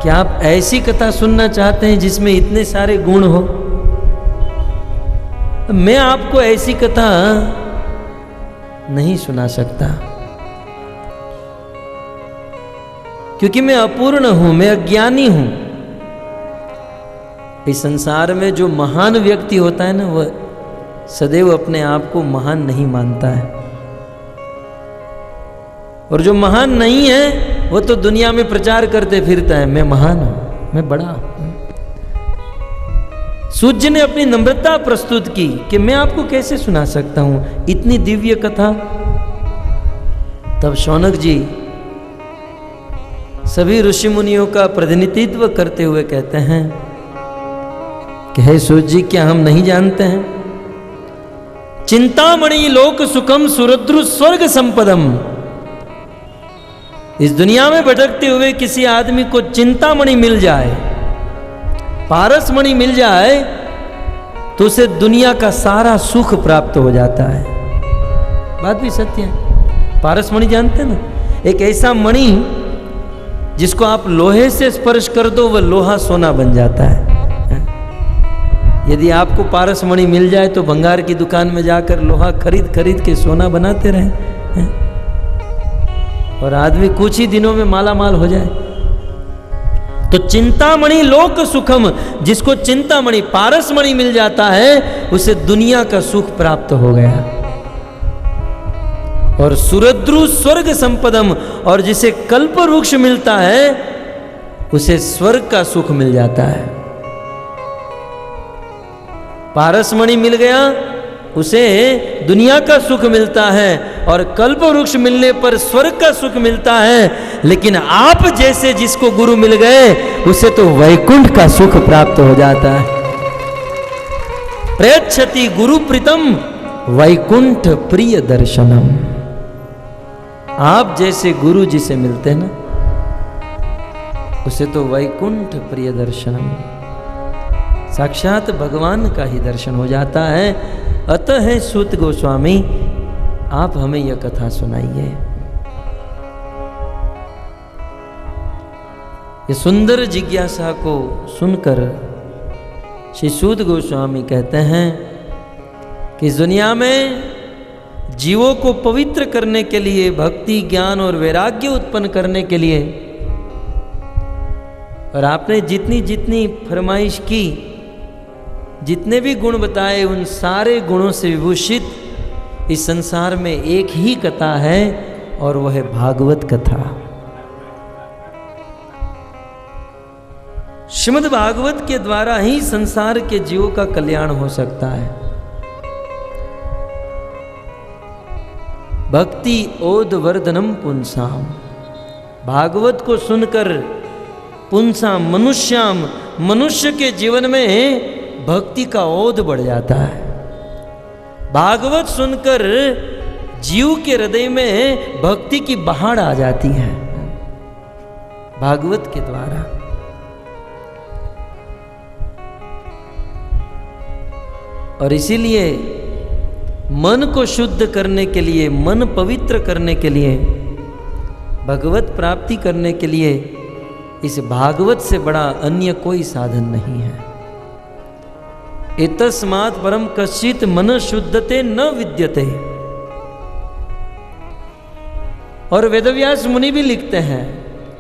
कि आप ऐसी कथा सुनना चाहते हैं जिसमें इतने सारे गुण हो। मैं आपको ऐसी कथा नहीं सुना सकता, क्योंकि मैं अपूर्ण हूं, मैं अज्ञानी हूं। इस संसार में जो महान व्यक्ति होता है ना, वह सदैव अपने आप को महान नहीं मानता है, और जो महान नहीं है वो तो दुनिया में प्रचार करते फिरता है, मैं महान हूं, मैं बड़ा हूं। सूत जी ने अपनी नम्रता प्रस्तुत की कि मैं आपको कैसे सुना सकता हूं इतनी दिव्य कथा। तब शौनक जी सभी ऋषि मुनियों का प्रतिनिधित्व करते हुए कहते हैं कि हे सूत जी, क्या हम नहीं जानते हैं? चिंतामणि लोक सुखम सुरद्रु स्वर्ग संपदम। इस दुनिया में भटकते हुए किसी आदमी को चिंतामणि मिल जाए, पारसमणि मिल जाए, तो उसे दुनिया का सारा सुख प्राप्त हो जाता है। बात भी सत्य है। पारसमणि जानते हैं ना, एक ऐसा मणि जिसको आप लोहे से स्पर्श कर दो वह लोहा सोना बन जाता है। यदि आपको पारसमणि मिल जाए तो भंगार की दुकान में जाकर लोहा खरीद खरीद के सोना बनाते रहें, और आदमी कुछ ही दिनों में माला माल हो जाए। तो चिंतामणि लोक सुखम, जिसको चिंतामणि पारसमणि मिल जाता है उसे दुनिया का सुख प्राप्त हो गया। और सुरद्रु स्वर्ग संपदम, और जिसे कल्प वृक्ष मिलता है उसे स्वर्ग का सुख मिल जाता है। पारसमणि मिल गया उसे दुनिया का सुख मिलता है, और कल्प वृक्ष मिलने पर स्वर्ग का सुख मिलता है। लेकिन आप जैसे जिसको गुरु मिल गए उसे तो वैकुंठ का सुख प्राप्त हो जाता है। प्रयच्छति गुरु प्रीतम वैकुंठ प्रिय दर्शनम। आप जैसे गुरु जिसे मिलते हैं ना उसे तो वैकुंठ प्रिय दर्शनम, साक्षात भगवान का ही दर्शन हो जाता है। अतः है सूत गोस्वामी, आप हमें यह कथा सुनाइए। ये सुंदर जिज्ञासा को सुनकर श्री सूत गोस्वामी कहते हैं कि इस दुनिया में जीवों को पवित्र करने के लिए, भक्ति ज्ञान और वैराग्य उत्पन्न करने के लिए, और आपने जितनी जितनी फरमाइश की, जितने भी गुण बताए, उन सारे गुणों से विभूषित इस संसार में एक ही कथा है और वह है भागवत कथा। श्रीमद् भागवत के द्वारा ही संसार के जीवों का कल्याण हो सकता है। भक्ति ओद वर्धनम पुंसाम, भागवत को सुनकर पुंसाम मनुष्याम, मनुष्य के जीवन में भक्ति का ओद बढ़ जाता है। भागवत सुनकर जीव के हृदय में भक्ति की बहाड़ आ जाती है भागवत के द्वारा। और इसीलिए मन को शुद्ध करने के लिए, मन पवित्र करने के लिए, भगवत प्राप्ति करने के लिए इस भागवत से बड़ा अन्य कोई साधन नहीं है। एतस्मात् परम कश्चित मन शुद्धते न विद्यते। और वेदव्यास मुनि भी लिखते हैं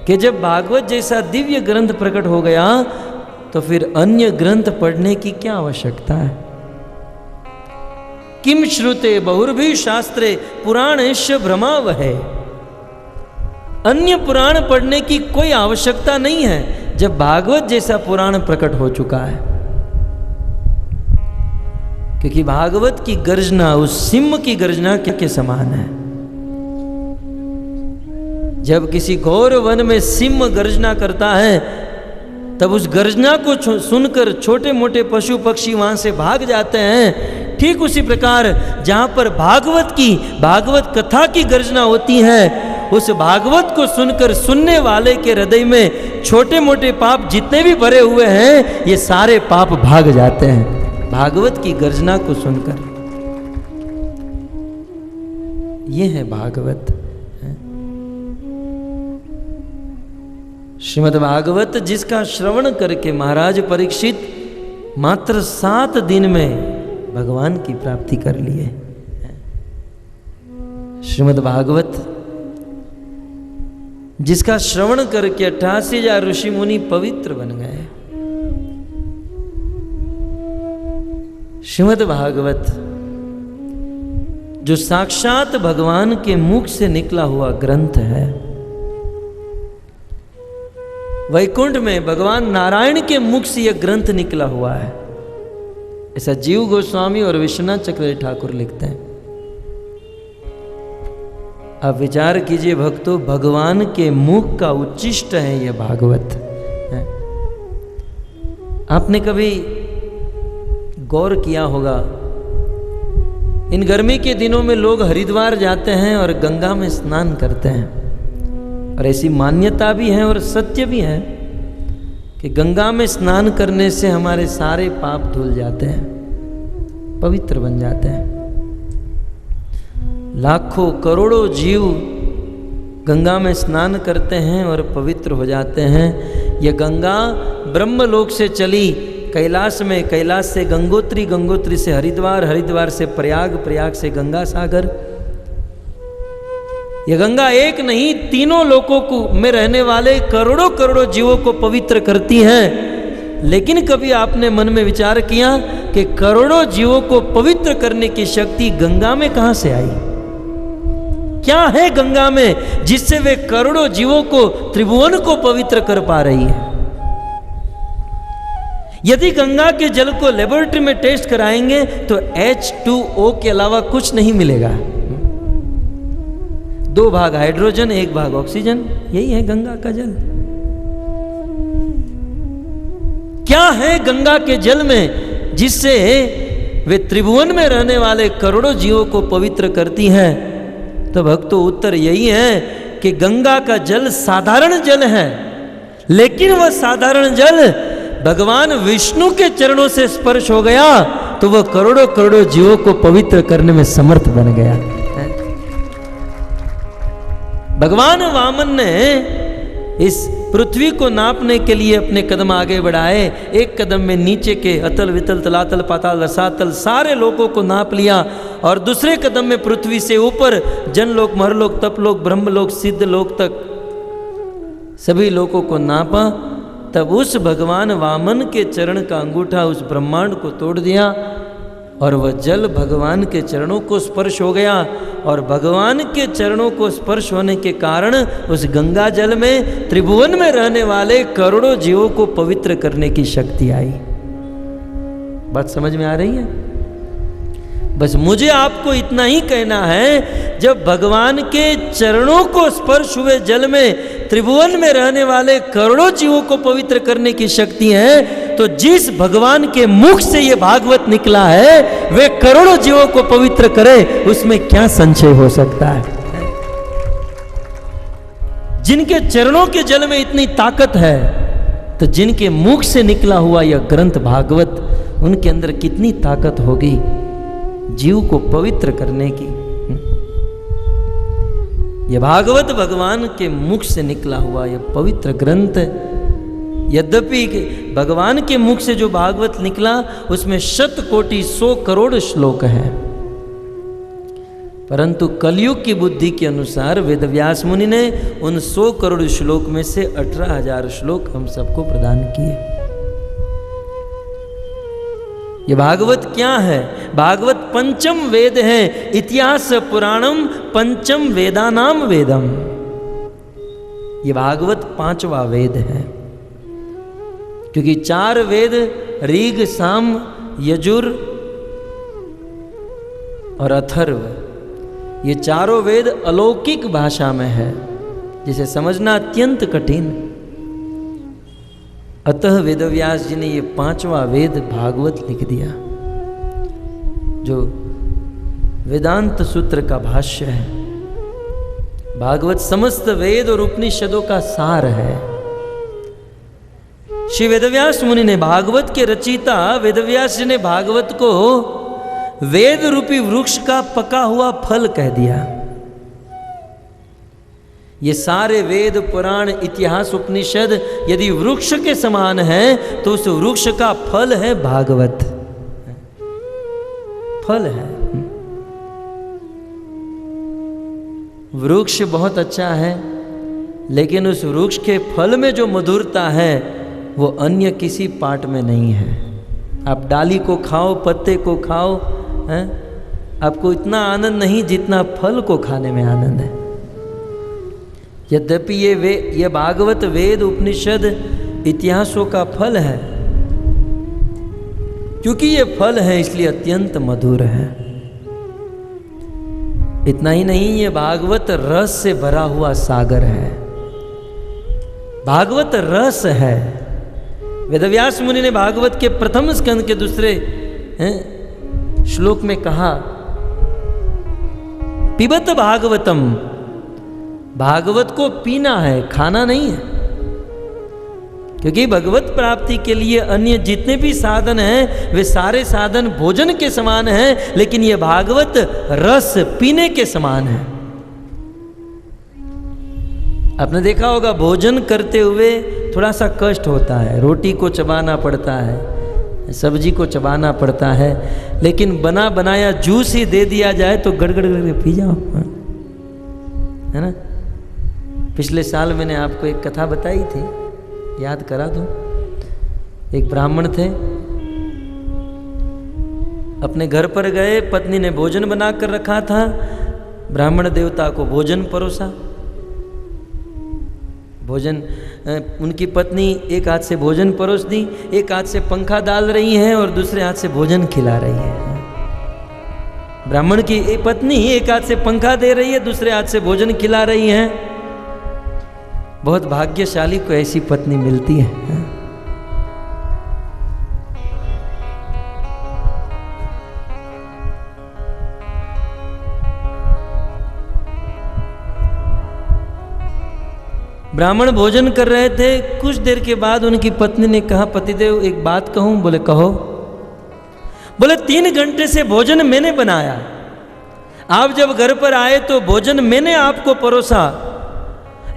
कि जब भागवत जैसा दिव्य ग्रंथ प्रकट हो गया तो फिर अन्य ग्रंथ पढ़ने की क्या आवश्यकता है। किम श्रुते बहुर्भी शास्त्रे पुराणेश भ्रमावहै। अन्य पुराण पढ़ने की कोई आवश्यकता नहीं है जब भागवत जैसा पुराण प्रकट हो चुका है। क्योंकि भागवत की गर्जना उस सिंह की गर्जना के समान है। जब किसी घोर वन में सिंह गर्जना करता है तब उस गर्जना को सुनकर छोटे मोटे पशु पक्षी वहां से भाग जाते हैं। ठीक उसी प्रकार जहां पर भागवत कथा की गर्जना होती है, उस भागवत को सुनकर सुनने वाले के हृदय में छोटे मोटे पाप जितने भी भरे हुए हैं ये सारे पाप भाग जाते हैं भागवत की गर्जना को सुनकर। ये है भागवत। श्रीमद् भागवत जिसका श्रवण करके महाराज परीक्षित मात्र 7 दिन में भगवान की प्राप्ति कर लिए। श्रीमद् भागवत जिसका श्रवण करके 88,000 ऋषि मुनि पवित्र बन गए। श्रीमद् भागवत जो साक्षात भगवान के मुख से निकला हुआ ग्रंथ है। वैकुंठ में भगवान नारायण के मुख से यह ग्रंथ निकला हुआ है, ऐसा जीव गोस्वामी और विश्वनाथ चक्रवर्ती ठाकुर लिखते हैं। आप विचार कीजिए भक्तों, भगवान के मुख का उच्चिष्ट है यह भागवत है। आपने कभी गौर किया होगा, इन गर्मी के दिनों में लोग हरिद्वार जाते हैं और गंगा में स्नान करते हैं। और ऐसी मान्यता भी है और सत्य भी है कि गंगा में स्नान करने से हमारे सारे पाप धुल जाते हैं, पवित्र बन जाते हैं। लाखों करोड़ों जीव गंगा में स्नान करते हैं और पवित्र हो जाते हैं। यह गंगा ब्रह्मलोक से चली कैलाश में, कैलाश से गंगोत्री, गंगोत्री से हरिद्वार, हरिद्वार से प्रयाग, प्रयाग से गंगा सागर। ये गंगा एक नहीं, तीनों लोकों को में रहने वाले करोड़ों करोड़ों जीवों को पवित्र करती हैं। लेकिन कभी आपने मन में विचार किया कि करोड़ों जीवों को पवित्र करने की शक्ति गंगा में कहां से आई? क्या है गंगा में जिससे वे करोड़ों जीवों को, त्रिभुवन को पवित्र कर पा रही है? यदि गंगा के जल को लेबोरेटरी में टेस्ट कराएंगे तो H2O के अलावा कुछ नहीं मिलेगा। 2 भाग हाइड्रोजन 1 भाग ऑक्सीजन, यही है गंगा का जल। क्या है गंगा के जल में जिससे वे त्रिभुवन में रहने वाले करोड़ों जीवों को पवित्र करती हैं? तो भक्तों, उत्तर यही है कि गंगा का जल साधारण जल है, लेकिन वह साधारण जल भगवान विष्णु के चरणों से स्पर्श हो गया तो वह करोड़ों करोड़ों जीवों को पवित्र करने में समर्थ बन गया। भगवान वामन ने इस पृथ्वी को नापने के लिए अपने कदम आगे बढ़ाए। एक कदम में नीचे के अतल वितल तलातल पाताल रसातल सारे लोगों को नाप लिया, और दूसरे कदम में पृथ्वी से ऊपर जनलोक, महरलोक, तपलोक, ब्रह्मलोक, सिद्धलोक तक सभी लोगों को नापा। तब उस भगवान वामन के चरण का अंगूठा उस ब्रह्मांड को तोड़ दिया और वह जल भगवान के चरणों को स्पर्श हो गया, और भगवान के चरणों को स्पर्श होने के कारण उस गंगा जल में त्रिभुवन में रहने वाले करोड़ों जीवों को पवित्र करने की शक्ति आई। बात समझ में आ रही है? बस मुझे आपको इतना ही कहना है, जब भगवान के चरणों को स्पर्श हुए जल में त्रिभुवन में रहने वाले करोड़ों जीवों को पवित्र करने की शक्ति है, तो जिस भगवान के मुख से ये भागवत निकला है वे करोड़ों जीवों को पवित्र करे, उसमें क्या संशय हो सकता है? जिनके चरणों के जल में इतनी ताकत है, तो जिनके मुख से निकला हुआ यह ग्रंथ भागवत, उनके अंदर कितनी ताकत होगी जीव को पवित्र करने की। यह भागवत भगवान के मुख से निकला हुआ यह पवित्र ग्रंथ, यद्यपि भगवान के मुख से जो भागवत निकला उसमें 100 करोड़ श्लोक हैं, परंतु कलयुग की बुद्धि के अनुसार वेदव्यास मुनि ने उन 100 करोड़ श्लोक में से 18,000 श्लोक हम सबको प्रदान किए। ये भागवत क्या है? भागवत पंचम वेद है, इतिहास पुराणम पंचम वेदानाम वेदम। ये भागवत 5वां वेद है, क्योंकि 4 वेद ऋग, साम, यजुर और अथर्व, ये चारों वेद अलौकिक भाषा में है, जिसे समझना अत्यंत कठिन। अतः वेदव्यास जी ने ये 5वां वेद भागवत लिख दिया, जो वेदांत सूत्र का भाष्य है। भागवत समस्त वेद और उपनिषदों का सार है। श्री वेदव्यास मुनि ने, भागवत के रचयिता वेदव्यास जी ने भागवत को वेद रूपी वृक्ष का पका हुआ फल कह दिया। ये सारे वेद, पुराण, इतिहास, उपनिषद यदि वृक्ष के समान है तो उस वृक्ष का फल है भागवत, फल है। वृक्ष बहुत अच्छा है, लेकिन उस वृक्ष के फल में जो मधुरता है वो अन्य किसी पार्ट में नहीं है। आप डाली को खाओ, पत्ते को खाओ, हैं? आपको इतना आनंद नहीं जितना फल को खाने में आनंद है। यद्यपि ये भागवत वेद, उपनिषद, इतिहासों का फल है, क्योंकि ये फल है इसलिए अत्यंत मधुर है। इतना ही नहीं, ये भागवत रस से भरा हुआ सागर है। भागवत रस है। वेदव्यास मुनि ने भागवत के प्रथम स्कंद के दूसरे श्लोक में कहा, पिबत भागवतम, भागवत को पीना है, खाना नहीं है। क्योंकि भगवत प्राप्ति के लिए अन्य जितने भी साधन हैं वे सारे साधन भोजन के समान हैं, लेकिन ये भागवत रस पीने के समान है। आपने देखा होगा भोजन करते हुए थोड़ा सा कष्ट होता है, रोटी को चबाना पड़ता है, सब्जी को चबाना पड़ता है, लेकिन बना बनाया जूस ही दे दिया जाए तो गड़गड़ करके पी जाओ। है ना। पिछले साल मैंने आपको एक कथा बताई थी, याद करा दूं। एक ब्राह्मण थे, अपने घर पर गए, पत्नी ने भोजन बना कर रखा था, ब्राह्मण देवता को भोजन परोसा। भोजन उनकी पत्नी एक हाथ से भोजन परोस दी, एक हाथ से पंखा डाल रही हैं और दूसरे हाथ से भोजन खिला रही है। ब्राह्मण की पत्नी एक हाथ से पंखा दे रही है, दूसरे हाथ से भोजन खिला रही है। बहुत भाग्यशाली को ऐसी पत्नी मिलती है। ब्राह्मण भोजन कर रहे थे, कुछ देर के बाद उनकी पत्नी ने कहा, पतिदेव एक बात कहूं? बोले कहो। बोले 3 घंटे से भोजन मैंने बनाया, आप जब घर पर आए तो भोजन मैंने आपको परोसा,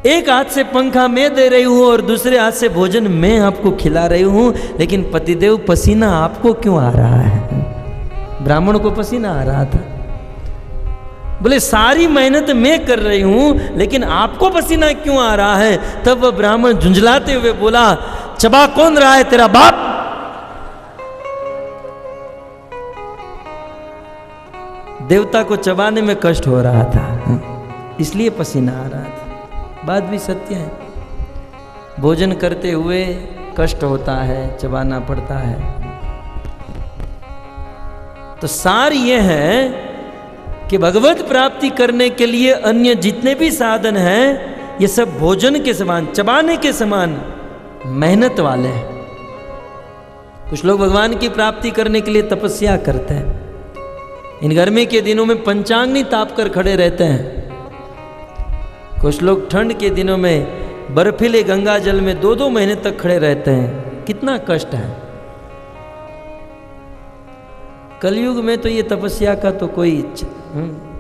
एक हाथ से पंखा मैं दे रही हूं और दूसरे हाथ से भोजन मैं आपको खिला रही हूं, लेकिन पतिदेव पसीना आपको क्यों आ रहा है? ब्राह्मण को पसीना आ रहा था। बोले सारी मेहनत मैं कर रही हूं, लेकिन आपको पसीना क्यों आ रहा है? तब वह ब्राह्मण झुंझलाते हुए बोला, चबा कौन रहा है, तेरा बाप? देवता को चबाने में कष्ट हो रहा था, इसलिए पसीना आ रहा था। बात भी सत्य है, भोजन करते हुए कष्ट होता है, चबाना पड़ता है। तो सार यह है कि भगवत प्राप्ति करने के लिए अन्य जितने भी साधन हैं, ये सब भोजन के समान, चबाने के समान मेहनत वाले हैं। कुछ लोग भगवान की प्राप्ति करने के लिए तपस्या करते हैं। इन गर्मी के दिनों में पंचांगनी ताप कर खड़े रहते हैं। कुछ लोग ठंड के दिनों में बर्फीले गंगा जल में 2-2 महीने तक खड़े रहते हैं। कितना कष्ट है। कलयुग में तो ये तपस्या का तो कोई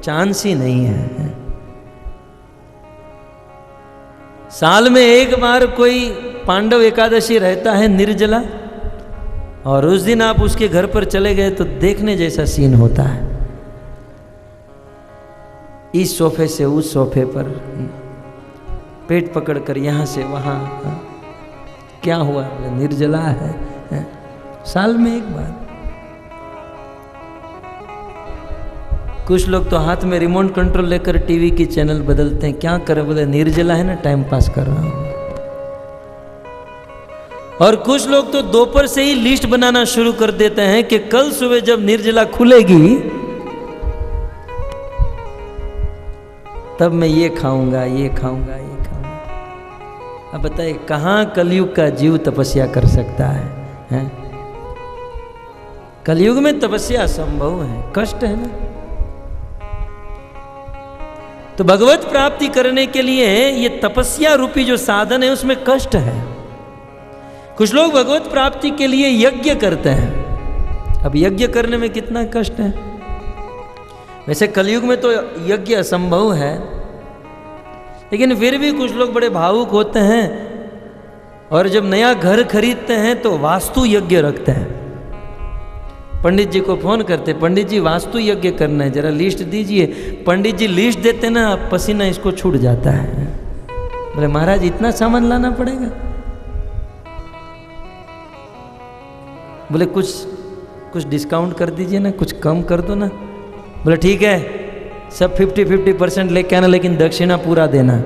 चांस ही नहीं है। साल में एक बार कोई पांडव एकादशी रहता है निर्जला, और उस दिन आप उसके घर पर चले गए तो देखने जैसा सीन होता है। इस सोफे से उस सोफे पर पेट पकड़कर यहां से वहां, क्या हुआ? निर्जला है। साल में एक बार। कुछ लोग तो हाथ में रिमोट कंट्रोल लेकर टीवी की चैनल बदलते हैं। क्या करें? बोले निर्जला है ना, टाइम पास कर रहा हूं। और कुछ लोग तो दोपहर से ही लिस्ट बनाना शुरू कर देते हैं कि कल सुबह जब निर्जला खुलेगी तब मैं ये खाऊंगा, ये खाऊंगा, ये खाऊंगा। अब बताइए कहां कलयुग का जीव तपस्या कर सकता है? कलयुग में तपस्या संभव है, कष्ट है ना। तो भगवत प्राप्ति करने के लिए ये तपस्या रूपी जो साधन है उसमें कष्ट है। कुछ लोग भगवत प्राप्ति के लिए यज्ञ करते हैं। अब यज्ञ करने में कितना कष्ट है। वैसे कलयुग में तो यज्ञ असंभव है, लेकिन फिर भी कुछ लोग बड़े भावुक होते हैं और जब नया घर खरीदते हैं तो वास्तु यज्ञ रखते हैं। पंडित जी को फोन करते, पंडित जी वास्तु यज्ञ करना है, जरा लिस्ट दीजिए। पंडित जी लिस्ट देते ना, पसीना इसको छूट जाता है। बोले महाराज इतना सामान लाना पड़ेगा? बोले कुछ डिस्काउंट कर दीजिए ना, कुछ कम कर दो ना। बोले ठीक है, सब 50-50% लेके आना, लेकिन दक्षिणा पूरा देना।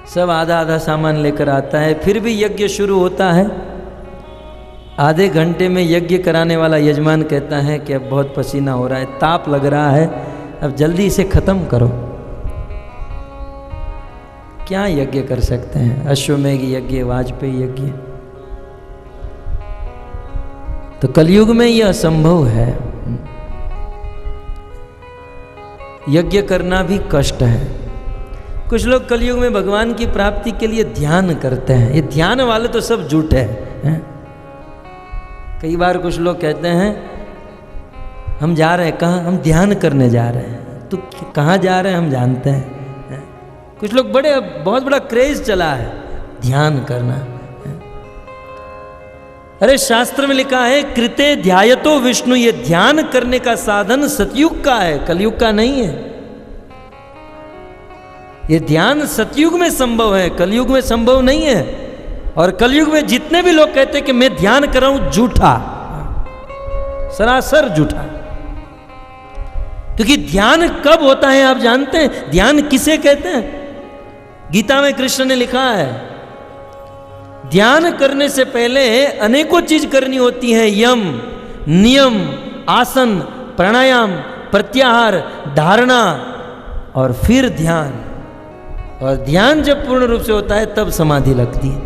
सब आधा सामान लेकर आता है। फिर भी यज्ञ शुरू होता है। आधे घंटे में यज्ञ कराने वाला यजमान कहता है कि अब बहुत पसीना हो रहा है, ताप लग रहा है, अब जल्दी इसे खत्म करो। क्या यज्ञ कर सकते हैं? अश्वमेघ यज्ञ, वाजपेयी यज्ञ। तो कलयुग में यह असंभव है। यज्ञ करना भी कष्ट है। कुछ लोग कलयुग में भगवान की प्राप्ति के लिए ध्यान करते हैं। ये ध्यान वाले तो सब झूठे हैं। कई बार कुछ लोग कहते हैं हम जा रहे हैं, कहाँ? हम ध्यान करने जा रहे हैं। तो कहाँ जा रहे हैं हम जानते हैं। कुछ लोग बहुत बड़ा क्रेज चला है ध्यान करना। अरे शास्त्र में लिखा है कृते ध्यायतो विष्णु, ये ध्यान करने का साधन सतयुग का है, कलयुग का नहीं है। ये ध्यान सतयुग में संभव है, कलयुग में संभव नहीं है। और कलयुग में जितने भी लोग कहते हैं कि मैं ध्यान कर रहा हूं, झूठा, सरासर झूठा। क्योंकि ध्यान कब होता है आप जानते हैं? ध्यान किसे कहते हैं? गीता में कृष्ण ने लिखा है ध्यान करने से पहले अनेकों चीज करनी होती है, यम, नियम, आसन, प्राणायाम, प्रत्याहार, धारणा और फिर ध्यान। और ध्यान जब पूर्ण रूप से होता है तब समाधि लगती है।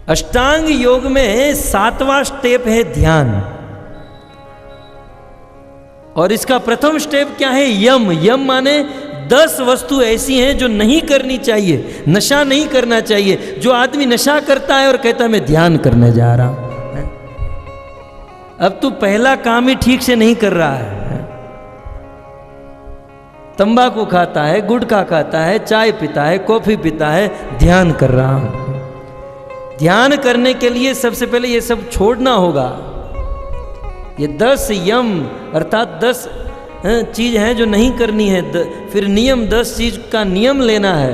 अष्टांग योग में 7वां स्टेप है ध्यान। और इसका प्रथम स्टेप क्या है? यम। यम माने 10 वस्तु ऐसी हैं जो नहीं करनी चाहिए, नशा नहीं करना चाहिए। जो आदमी नशा करता है और कहता है मैं ध्यान करने जा रहा हूं, अब तू पहला काम ही ठीक से नहीं कर रहा है। तंबाकू खाता है, गुटखा खाता है, चाय पीता है, कॉफी पीता है, ध्यान कर रहा हूं। ध्यान करने के लिए सबसे पहले ये सब छोड़ना होगा। ये 10 यम अर्थात 10 चीज हैं जो नहीं करनी है। फिर नियम, 10 चीज का नियम लेना है।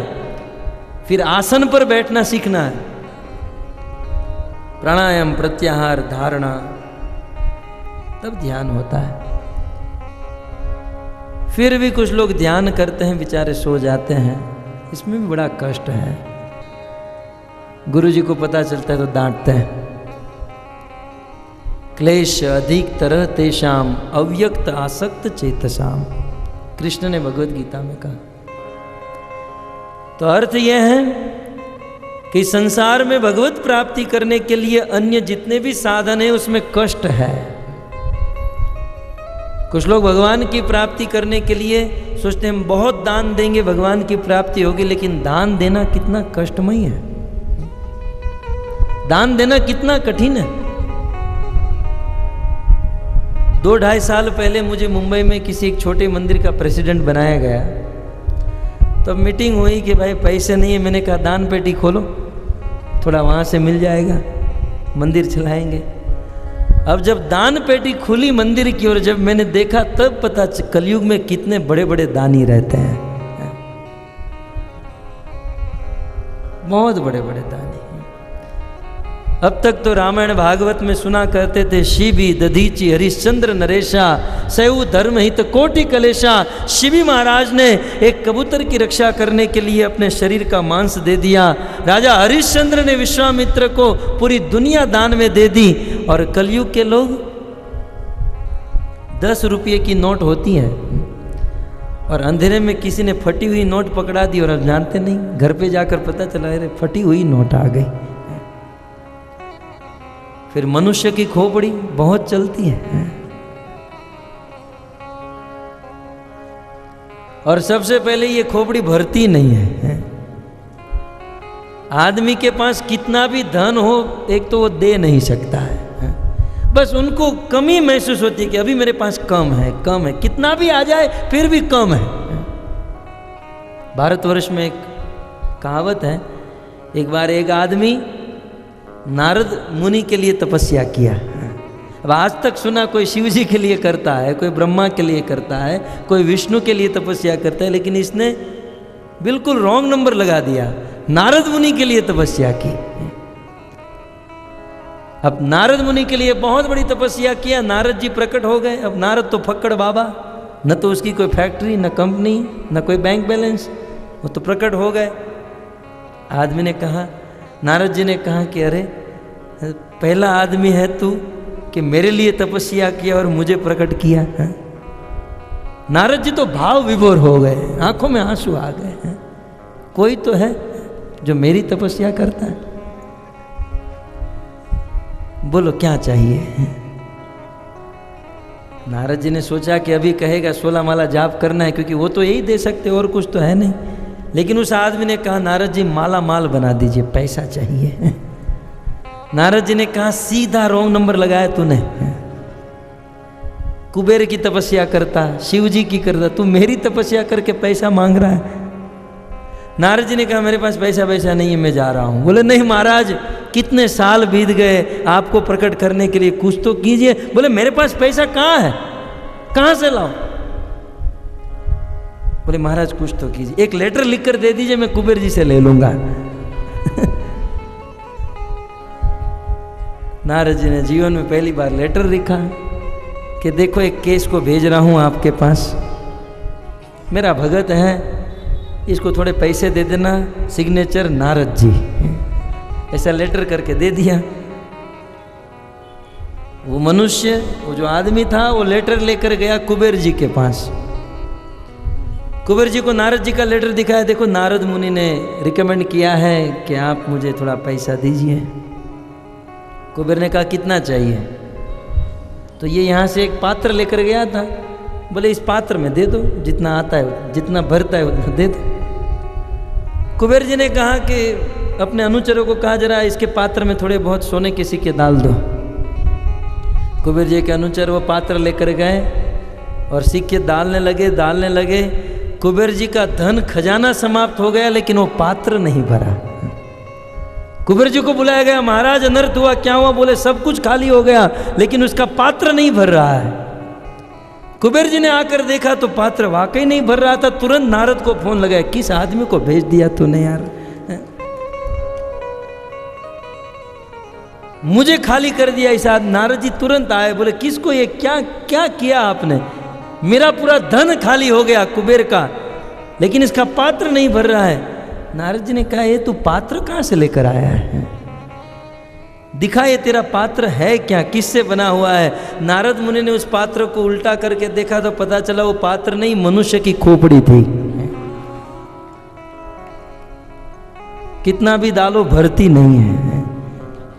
फिर आसन पर बैठना सीखना है, प्राणायाम, प्रत्याहार, धारणा, तब ध्यान होता है। फिर भी कुछ लोग ध्यान करते हैं, बेचारे सो जाते हैं, इसमें भी बड़ा कष्ट है। गुरुजी को पता चलता है तो डांटते हैं। क्लेश अधिक तरह तेषाम अव्यक्त आसक्त चेतसाम, कृष्ण ने भगवत गीता में कहा। तो अर्थ यह है कि संसार में भगवत प्राप्ति करने के लिए अन्य जितने भी साधन है उसमें कष्ट है। कुछ लोग भगवान की प्राप्ति करने के लिए सोचते हैं हम बहुत दान देंगे भगवान की प्राप्ति होगी, लेकिन दान देना कितना कष्टमयी है, दान देना कितना कठिन है। 2-2.5 साल पहले मुझे मुंबई में किसी एक छोटे मंदिर का प्रेसिडेंट बनाया गया। तब मीटिंग हुई कि भाई पैसे नहीं है। मैंने कहा दान पेटी खोलो, थोड़ा वहाँ से मिल जाएगा, मंदिर चलाएंगे। अब जब दान पेटी खुली मंदिर की और जब मैंने देखा तब पता कलयुग में कितने बड़े बड़े दानी रहते हैं, बहुत बड़े बड़े दानी। अब तक तो रामायण भागवत में सुना करते थे शिबी दधीची हरिश्चंद्र नरेशा सैव धर्म हित कोटि कलेशा। शिबी महाराज ने एक कबूतर की रक्षा करने के लिए अपने शरीर का मांस दे दिया। राजा हरिश्चंद्र ने विश्वामित्र को पूरी दुनिया दान में दे दी। और कलयुग के लोग 10 रुपये की नोट होती है और अंधेरे में किसी ने फटी हुई नोट पकड़ा दी और अब जानते नहीं, घर पे जाकर पता चला अरे फटी हुई नोट आ गई। फिर मनुष्य की खोपड़ी बहुत चलती है। और सबसे पहले ये खोपड़ी भरती नहीं है। आदमी के पास कितना भी धन हो, एक तो वो दे नहीं सकता है, बस उनको कमी महसूस होती है कि अभी मेरे पास कम है, कम है। कितना भी आ जाए फिर भी कम है। भारतवर्ष में एक कहावत है, एक बार एक आदमी नारद मुनि के लिए तपस्या किया। अब आज तक सुना कोई शिव जी के लिए करता है, कोई ब्रह्मा के लिए करता है, कोई विष्णु के लिए तपस्या करता है, लेकिन इसने बिल्कुल रॉन्ग नंबर लगा दिया, नारद मुनि के लिए तपस्या की। अब नारद मुनि के लिए बहुत बड़ी तपस्या किया, नारद जी प्रकट हो गए। अब नारद तो फक्कड़ बाबा, न तो उसकी कोई फैक्ट्री, न कंपनी, न कोई बैंक बैलेंस, वो तो प्रकट हो गए। आदमी ने कहा, नारद जी ने कहा कि अरे पहला आदमी है तू कि मेरे लिए तपस्या किया और मुझे प्रकट किया है। नारद जी तो भाव विभोर हो गए, आंखों में आंसू आ गए हैं। कोई तो है जो मेरी तपस्या करता है, बोलो क्या चाहिए। नारद जी ने सोचा कि अभी कहेगा 16 माला जाप करना है, क्योंकि वो तो यही दे सकते और कुछ तो है नहीं। लेकिन उस आदमी ने कहा नारद जी माला माल बना दीजिए, पैसा चाहिए। नारद जी ने कहा सीधा रॉन्ग नंबर लगाया तूने, कुबेर की तपस्या करता, शिव जी की करता, तू मेरी तपस्या करके पैसा मांग रहा है। नारद जी ने कहा मेरे पास पैसा वैसा नहीं है, मैं जा रहा हूँ। बोले नहीं महाराज, कितने साल बीत गए, आपको प्रकट करने के लिए कुछ तो कीजिए। बोले मेरे पास पैसा कहाँ है, कहाँ से लाऊं? बोले महाराज कुछ तो कीजिए, एक लेटर लिख कर दे दीजिए, मैं कुबेर जी से ले लूंगा। नारद जी ने जीवन में पहली बार लेटर लिखा कि देखो एक केस को भेज रहा हूं आपके पास, मेरा भगत है, इसको थोड़े पैसे दे देना, सिग्नेचर नारद जी। ऐसा लेटर करके दे दिया। वो मनुष्य, वो जो आदमी था, वो लेटर लेकर गया कुबेर जी के पास। कुबेर जी को नारद जी का लेटर दिखाया, देखो नारद मुनि ने रिकमेंड किया है कि आप मुझे थोड़ा पैसा दीजिए। कुबेर ने कहा कितना चाहिए? तो ये यहाँ से एक पात्र लेकर गया था। बोले इस पात्र में दे दो, जितना आता है, जितना भरता है उतना दे दो। कुबेर जी ने कहा कि अपने अनुचरों को कहा जरा इसके पात्र में थोड़े बहुत सोने के सिक्के डाल दो। कुबेर जी के अनुचर वो पात्र लेकर गए और सिक्के डालने लगे। कुबेर जी का धन खजाना समाप्त हो गया, लेकिन वो पात्र नहीं भरा। कुबेर जी को बुलाया गया, महाराज अनर्थ हुआ, क्या हुआ? बोले सब कुछ खाली हो गया, लेकिन उसका पात्र नहीं भर रहा है। कुबेर जी ने आकर देखा तो पात्र वाकई नहीं भर रहा था। तुरंत नारद को फोन लगाया, किस आदमी को भेज दिया तूने यार, मुझे खाली कर दिया इस आदमी। नारद जी तुरंत आए, बोले किसको ये क्या क्या किया आपने? मेरा पूरा धन खाली हो गया कुबेर का, लेकिन इसका पात्र नहीं भर रहा है। नारद जी ने कहा ये तू पात्र कहां से लेकर आया है? दिखा ये तेरा पात्र है क्या, किससे बना हुआ है? नारद मुनि ने उस पात्र को उल्टा करके देखा तो पता चला वो पात्र नहीं, मनुष्य की खोपड़ी थी। कितना भी डालो भरती नहीं है।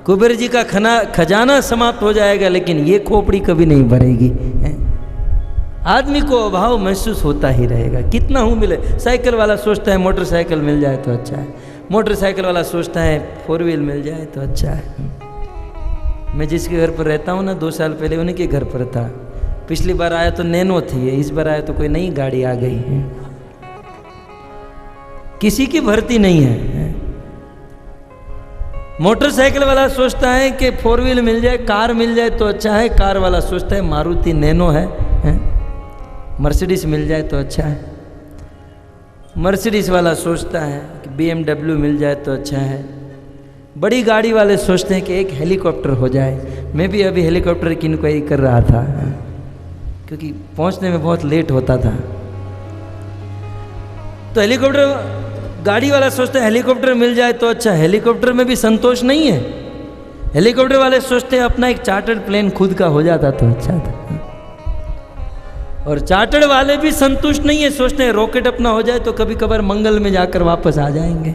कुबेर जी का खजाना समाप्त हो जाएगा, लेकिन ये खोपड़ी कभी नहीं भरेगी। आदमी को अभाव महसूस होता ही रहेगा, कितना हूँ मिले। साइकिल वाला सोचता है मोटरसाइकिल मिल जाए तो अच्छा है, मोटरसाइकिल वाला सोचता है 4 व्हील मिल जाए तो अच्छा है। मैं जिसके घर पर रहता हूँ ना, 2 साल पहले उन्हीं के घर पर था। पिछली बार आया तो नैनो थी, इस बार आया तो कोई नई गाड़ी आ गई है। किसी की भर्ती नहीं है। मोटरसाइकिल वाला सोचता है कि 4 व्हील मिल जाए, कार मिल जाए तो अच्छा है। कार वाला सोचता है मारुति नैनो है, मर्सिडीज मिल जाए तो अच्छा है। मर्सिडीज वाला सोचता है कि BMW मिल जाए तो अच्छा है। बड़ी गाड़ी वाले सोचते हैं कि एक हेलीकॉप्टर हो जाए। मैं भी अभी हेलीकॉप्टर की इंक्वायरी कर रहा था, क्योंकि पहुंचने में बहुत लेट होता था। तो हेलीकॉप्टर गाड़ी वाला सोचता है हेलीकॉप्टर मिल जाए तो अच्छा। हेलीकॉप्टर में भी संतोष नहीं है। हेलीकॉप्टर वाले सोचते हैं अपना एक चार्टर्ड प्लेन खुद का हो जाता तो अच्छा था। और चार्टर्ड वाले भी संतुष्ट नहीं है, सोचते हैं रॉकेट अपना हो जाए तो कभी कभार मंगल में जाकर वापस आ जाएंगे।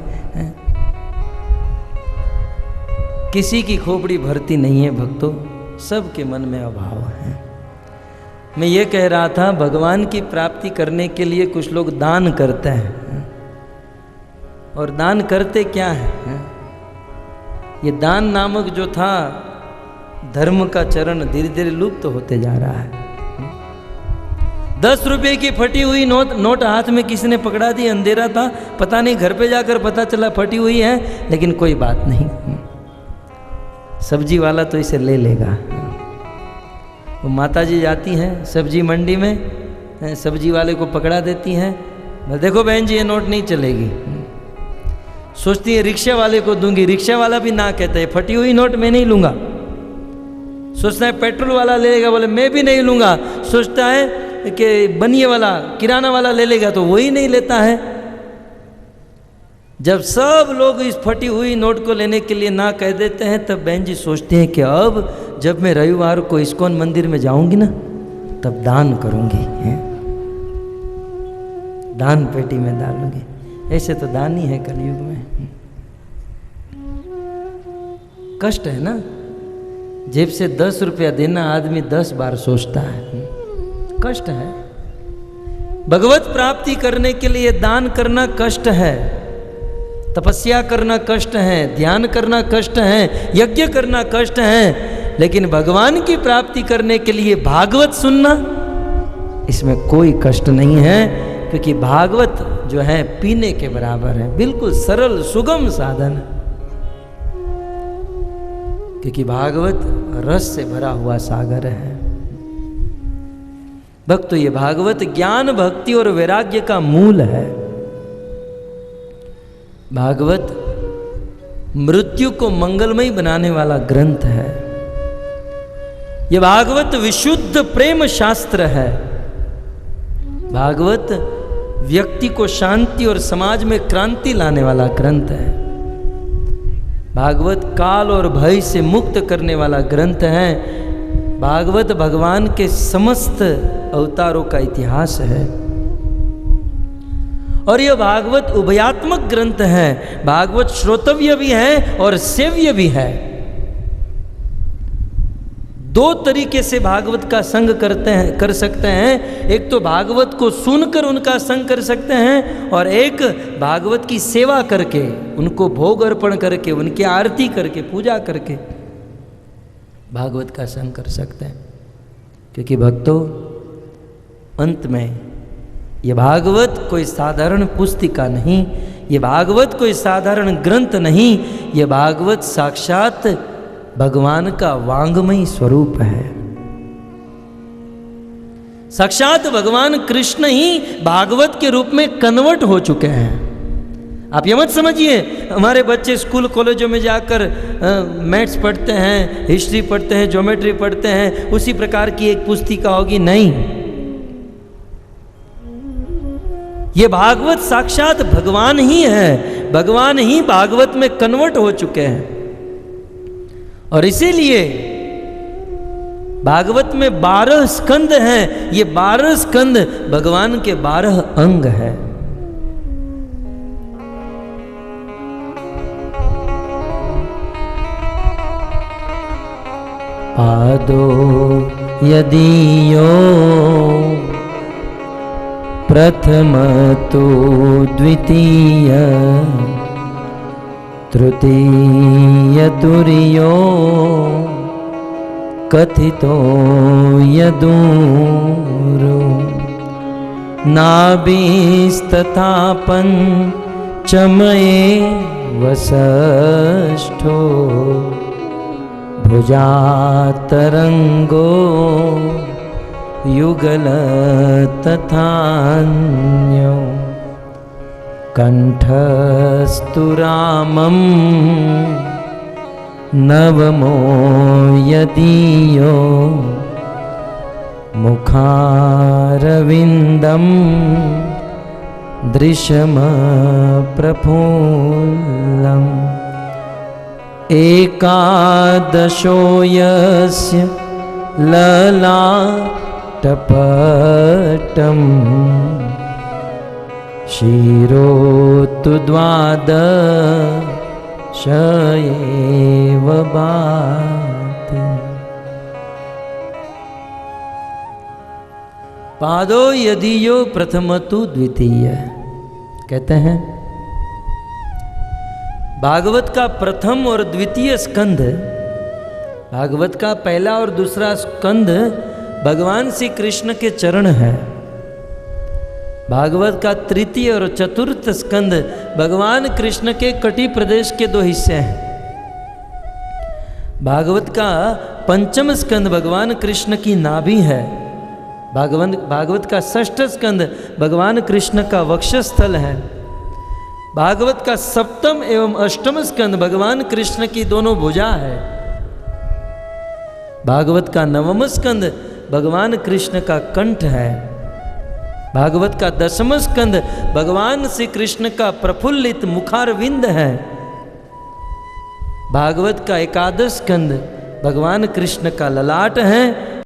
किसी की खोपड़ी भरती नहीं है भक्तों, सबके मन में अभाव है। मैं ये कह रहा था, भगवान की प्राप्ति करने के लिए कुछ लोग दान करते हैं। और दान करते क्या है? ये दान नामक जो था धर्म का चरण धीरे धीरे लुप्त होते जा रहा है। 10 रुपए की फटी हुई नोट हाथ में किसी ने पकड़ा दी, अंधेरा था, पता नहीं, घर पे जाकर पता चला फटी हुई है, लेकिन कोई बात नहीं, सब्जी वाला तो इसे ले लेगा। वो माता जी जाती हैं सब्जी मंडी में, सब्जी वाले को पकड़ा देती हैं, देखो बहन जी ये नोट नहीं चलेगी। सोचती है रिक्शा वाले को दूंगी, रिक्शा वाला भी ना कहता है फटी हुई नोट मैं नहीं लूंगा। सोचता है पेट्रोल वाला ले लेगा, बोले मैं भी नहीं लूंगा। सोचता है कि बनिए वाला, किराना वाला ले लेगा, तो वही नहीं लेता है। जब सब लोग इस फटी हुई नोट को लेने के लिए ना कह देते हैं, तब बहन जी सोचते हैं कि अब जब मैं रविवार को इस्कॉन मंदिर में जाऊंगी ना, तब दान करूंगी, दान पेटी में डालूंगी। ऐसे तो दान ही है कलयुग में। कष्ट है ना, जेब से 10 रुपया देना आदमी 10 बार सोचता है, कष्ट है। भगवत प्राप्ति करने के लिए दान करना कष्ट है, तपस्या करना कष्ट है, ध्यान करना कष्ट है, यज्ञ करना कष्ट है। लेकिन भगवान की प्राप्ति करने के लिए भागवत सुनना, इसमें कोई कष्ट नहीं है। क्योंकि भागवत जो है पीने के बराबर है, बिल्कुल सरल सुगम साधन, क्योंकि भागवत रस से भरा हुआ सागर है। भक्तों, ये भागवत ज्ञान भक्ति और वैराग्य का मूल है। भागवत मृत्यु को मंगलमय बनाने वाला ग्रंथ है। यह भागवत विशुद्ध प्रेम शास्त्र है। भागवत व्यक्ति को शांति और समाज में क्रांति लाने वाला ग्रंथ है। भागवत काल और भय से मुक्त करने वाला ग्रंथ है। भागवत भगवान के समस्त अवतारों का इतिहास है। और यह भागवत उभयात्मक ग्रंथ है। भागवत श्रोतव्य भी है और सेव्य भी है। दो तरीके से भागवत का संग कर सकते हैं। एक तो भागवत को सुनकर उनका संग कर सकते हैं, और एक भागवत की सेवा करके, उनको भोग अर्पण करके, उनकी आरती करके, पूजा करके भागवत का संग कर सकते हैं। क्योंकि भक्तों, अंत में ये भागवत कोई साधारण पुस्तिका नहीं, ये भागवत कोई साधारण ग्रंथ नहीं, ये भागवत साक्षात भगवान का वांगमय स्वरूप है। साक्षात भगवान कृष्ण ही भागवत के रूप में कन्वर्ट हो चुके हैं। आप ये मत समझिए हमारे बच्चे स्कूल कॉलेजों में जाकर मैथ्स पढ़ते हैं, हिस्ट्री पढ़ते हैं, ज्योमेट्री पढ़ते हैं, उसी प्रकार की एक पुस्तिका होगी। नहीं, ये भागवत साक्षात भगवान ही है। भगवान ही भागवत में कन्वर्ट हो चुके हैं। और इसीलिए भागवत में 12 स्कंद हैं। ये 12 स्कंद भगवान के 12 अंग हैं। पादो यदीयो प्रथम तो द्वितीय तृतीय तुर्यो कथितो यदूरो नाभिस्तथा पंचमये वषष्ठो भुजातरंगो युगल तथान्यो कंठस्तु रामं नवमो यदीयो मुखारविंदं दृशम प्रफुल्लम् एकादशो यस्य ललाटपटम् शिरोतु द्वादश एव भाति। पादो यदीयो प्रथमतु द्वितीय। कहते हैं भागवत का प्रथम और द्वितीय स्कंध, भागवत का पहला और दूसरा स्कंध भगवान श्री कृष्ण के चरण है। भागवत का तृतीय और चतुर्थ स्कंद भगवान कृष्ण के कटी प्रदेश के 2 हिस्से हैं। भागवत का पंचम स्कंद भगवान कृष्ण की नाभि है। भागवत का षष्ठ स्कंद भगवान कृष्ण का वक्षस्थल है। भागवत का सप्तम एवं अष्टम स्कंद भगवान कृष्ण की दोनों भुजा है। भागवत का नवम स्कंद भगवान कृष्ण का कंठ है। भागवत का 10वां स्कंद भगवान श्री कृष्ण का प्रफुल्लित मुखारविंद है। भागवत का 11वां स्कंद भगवान कृष्ण का ललाट है।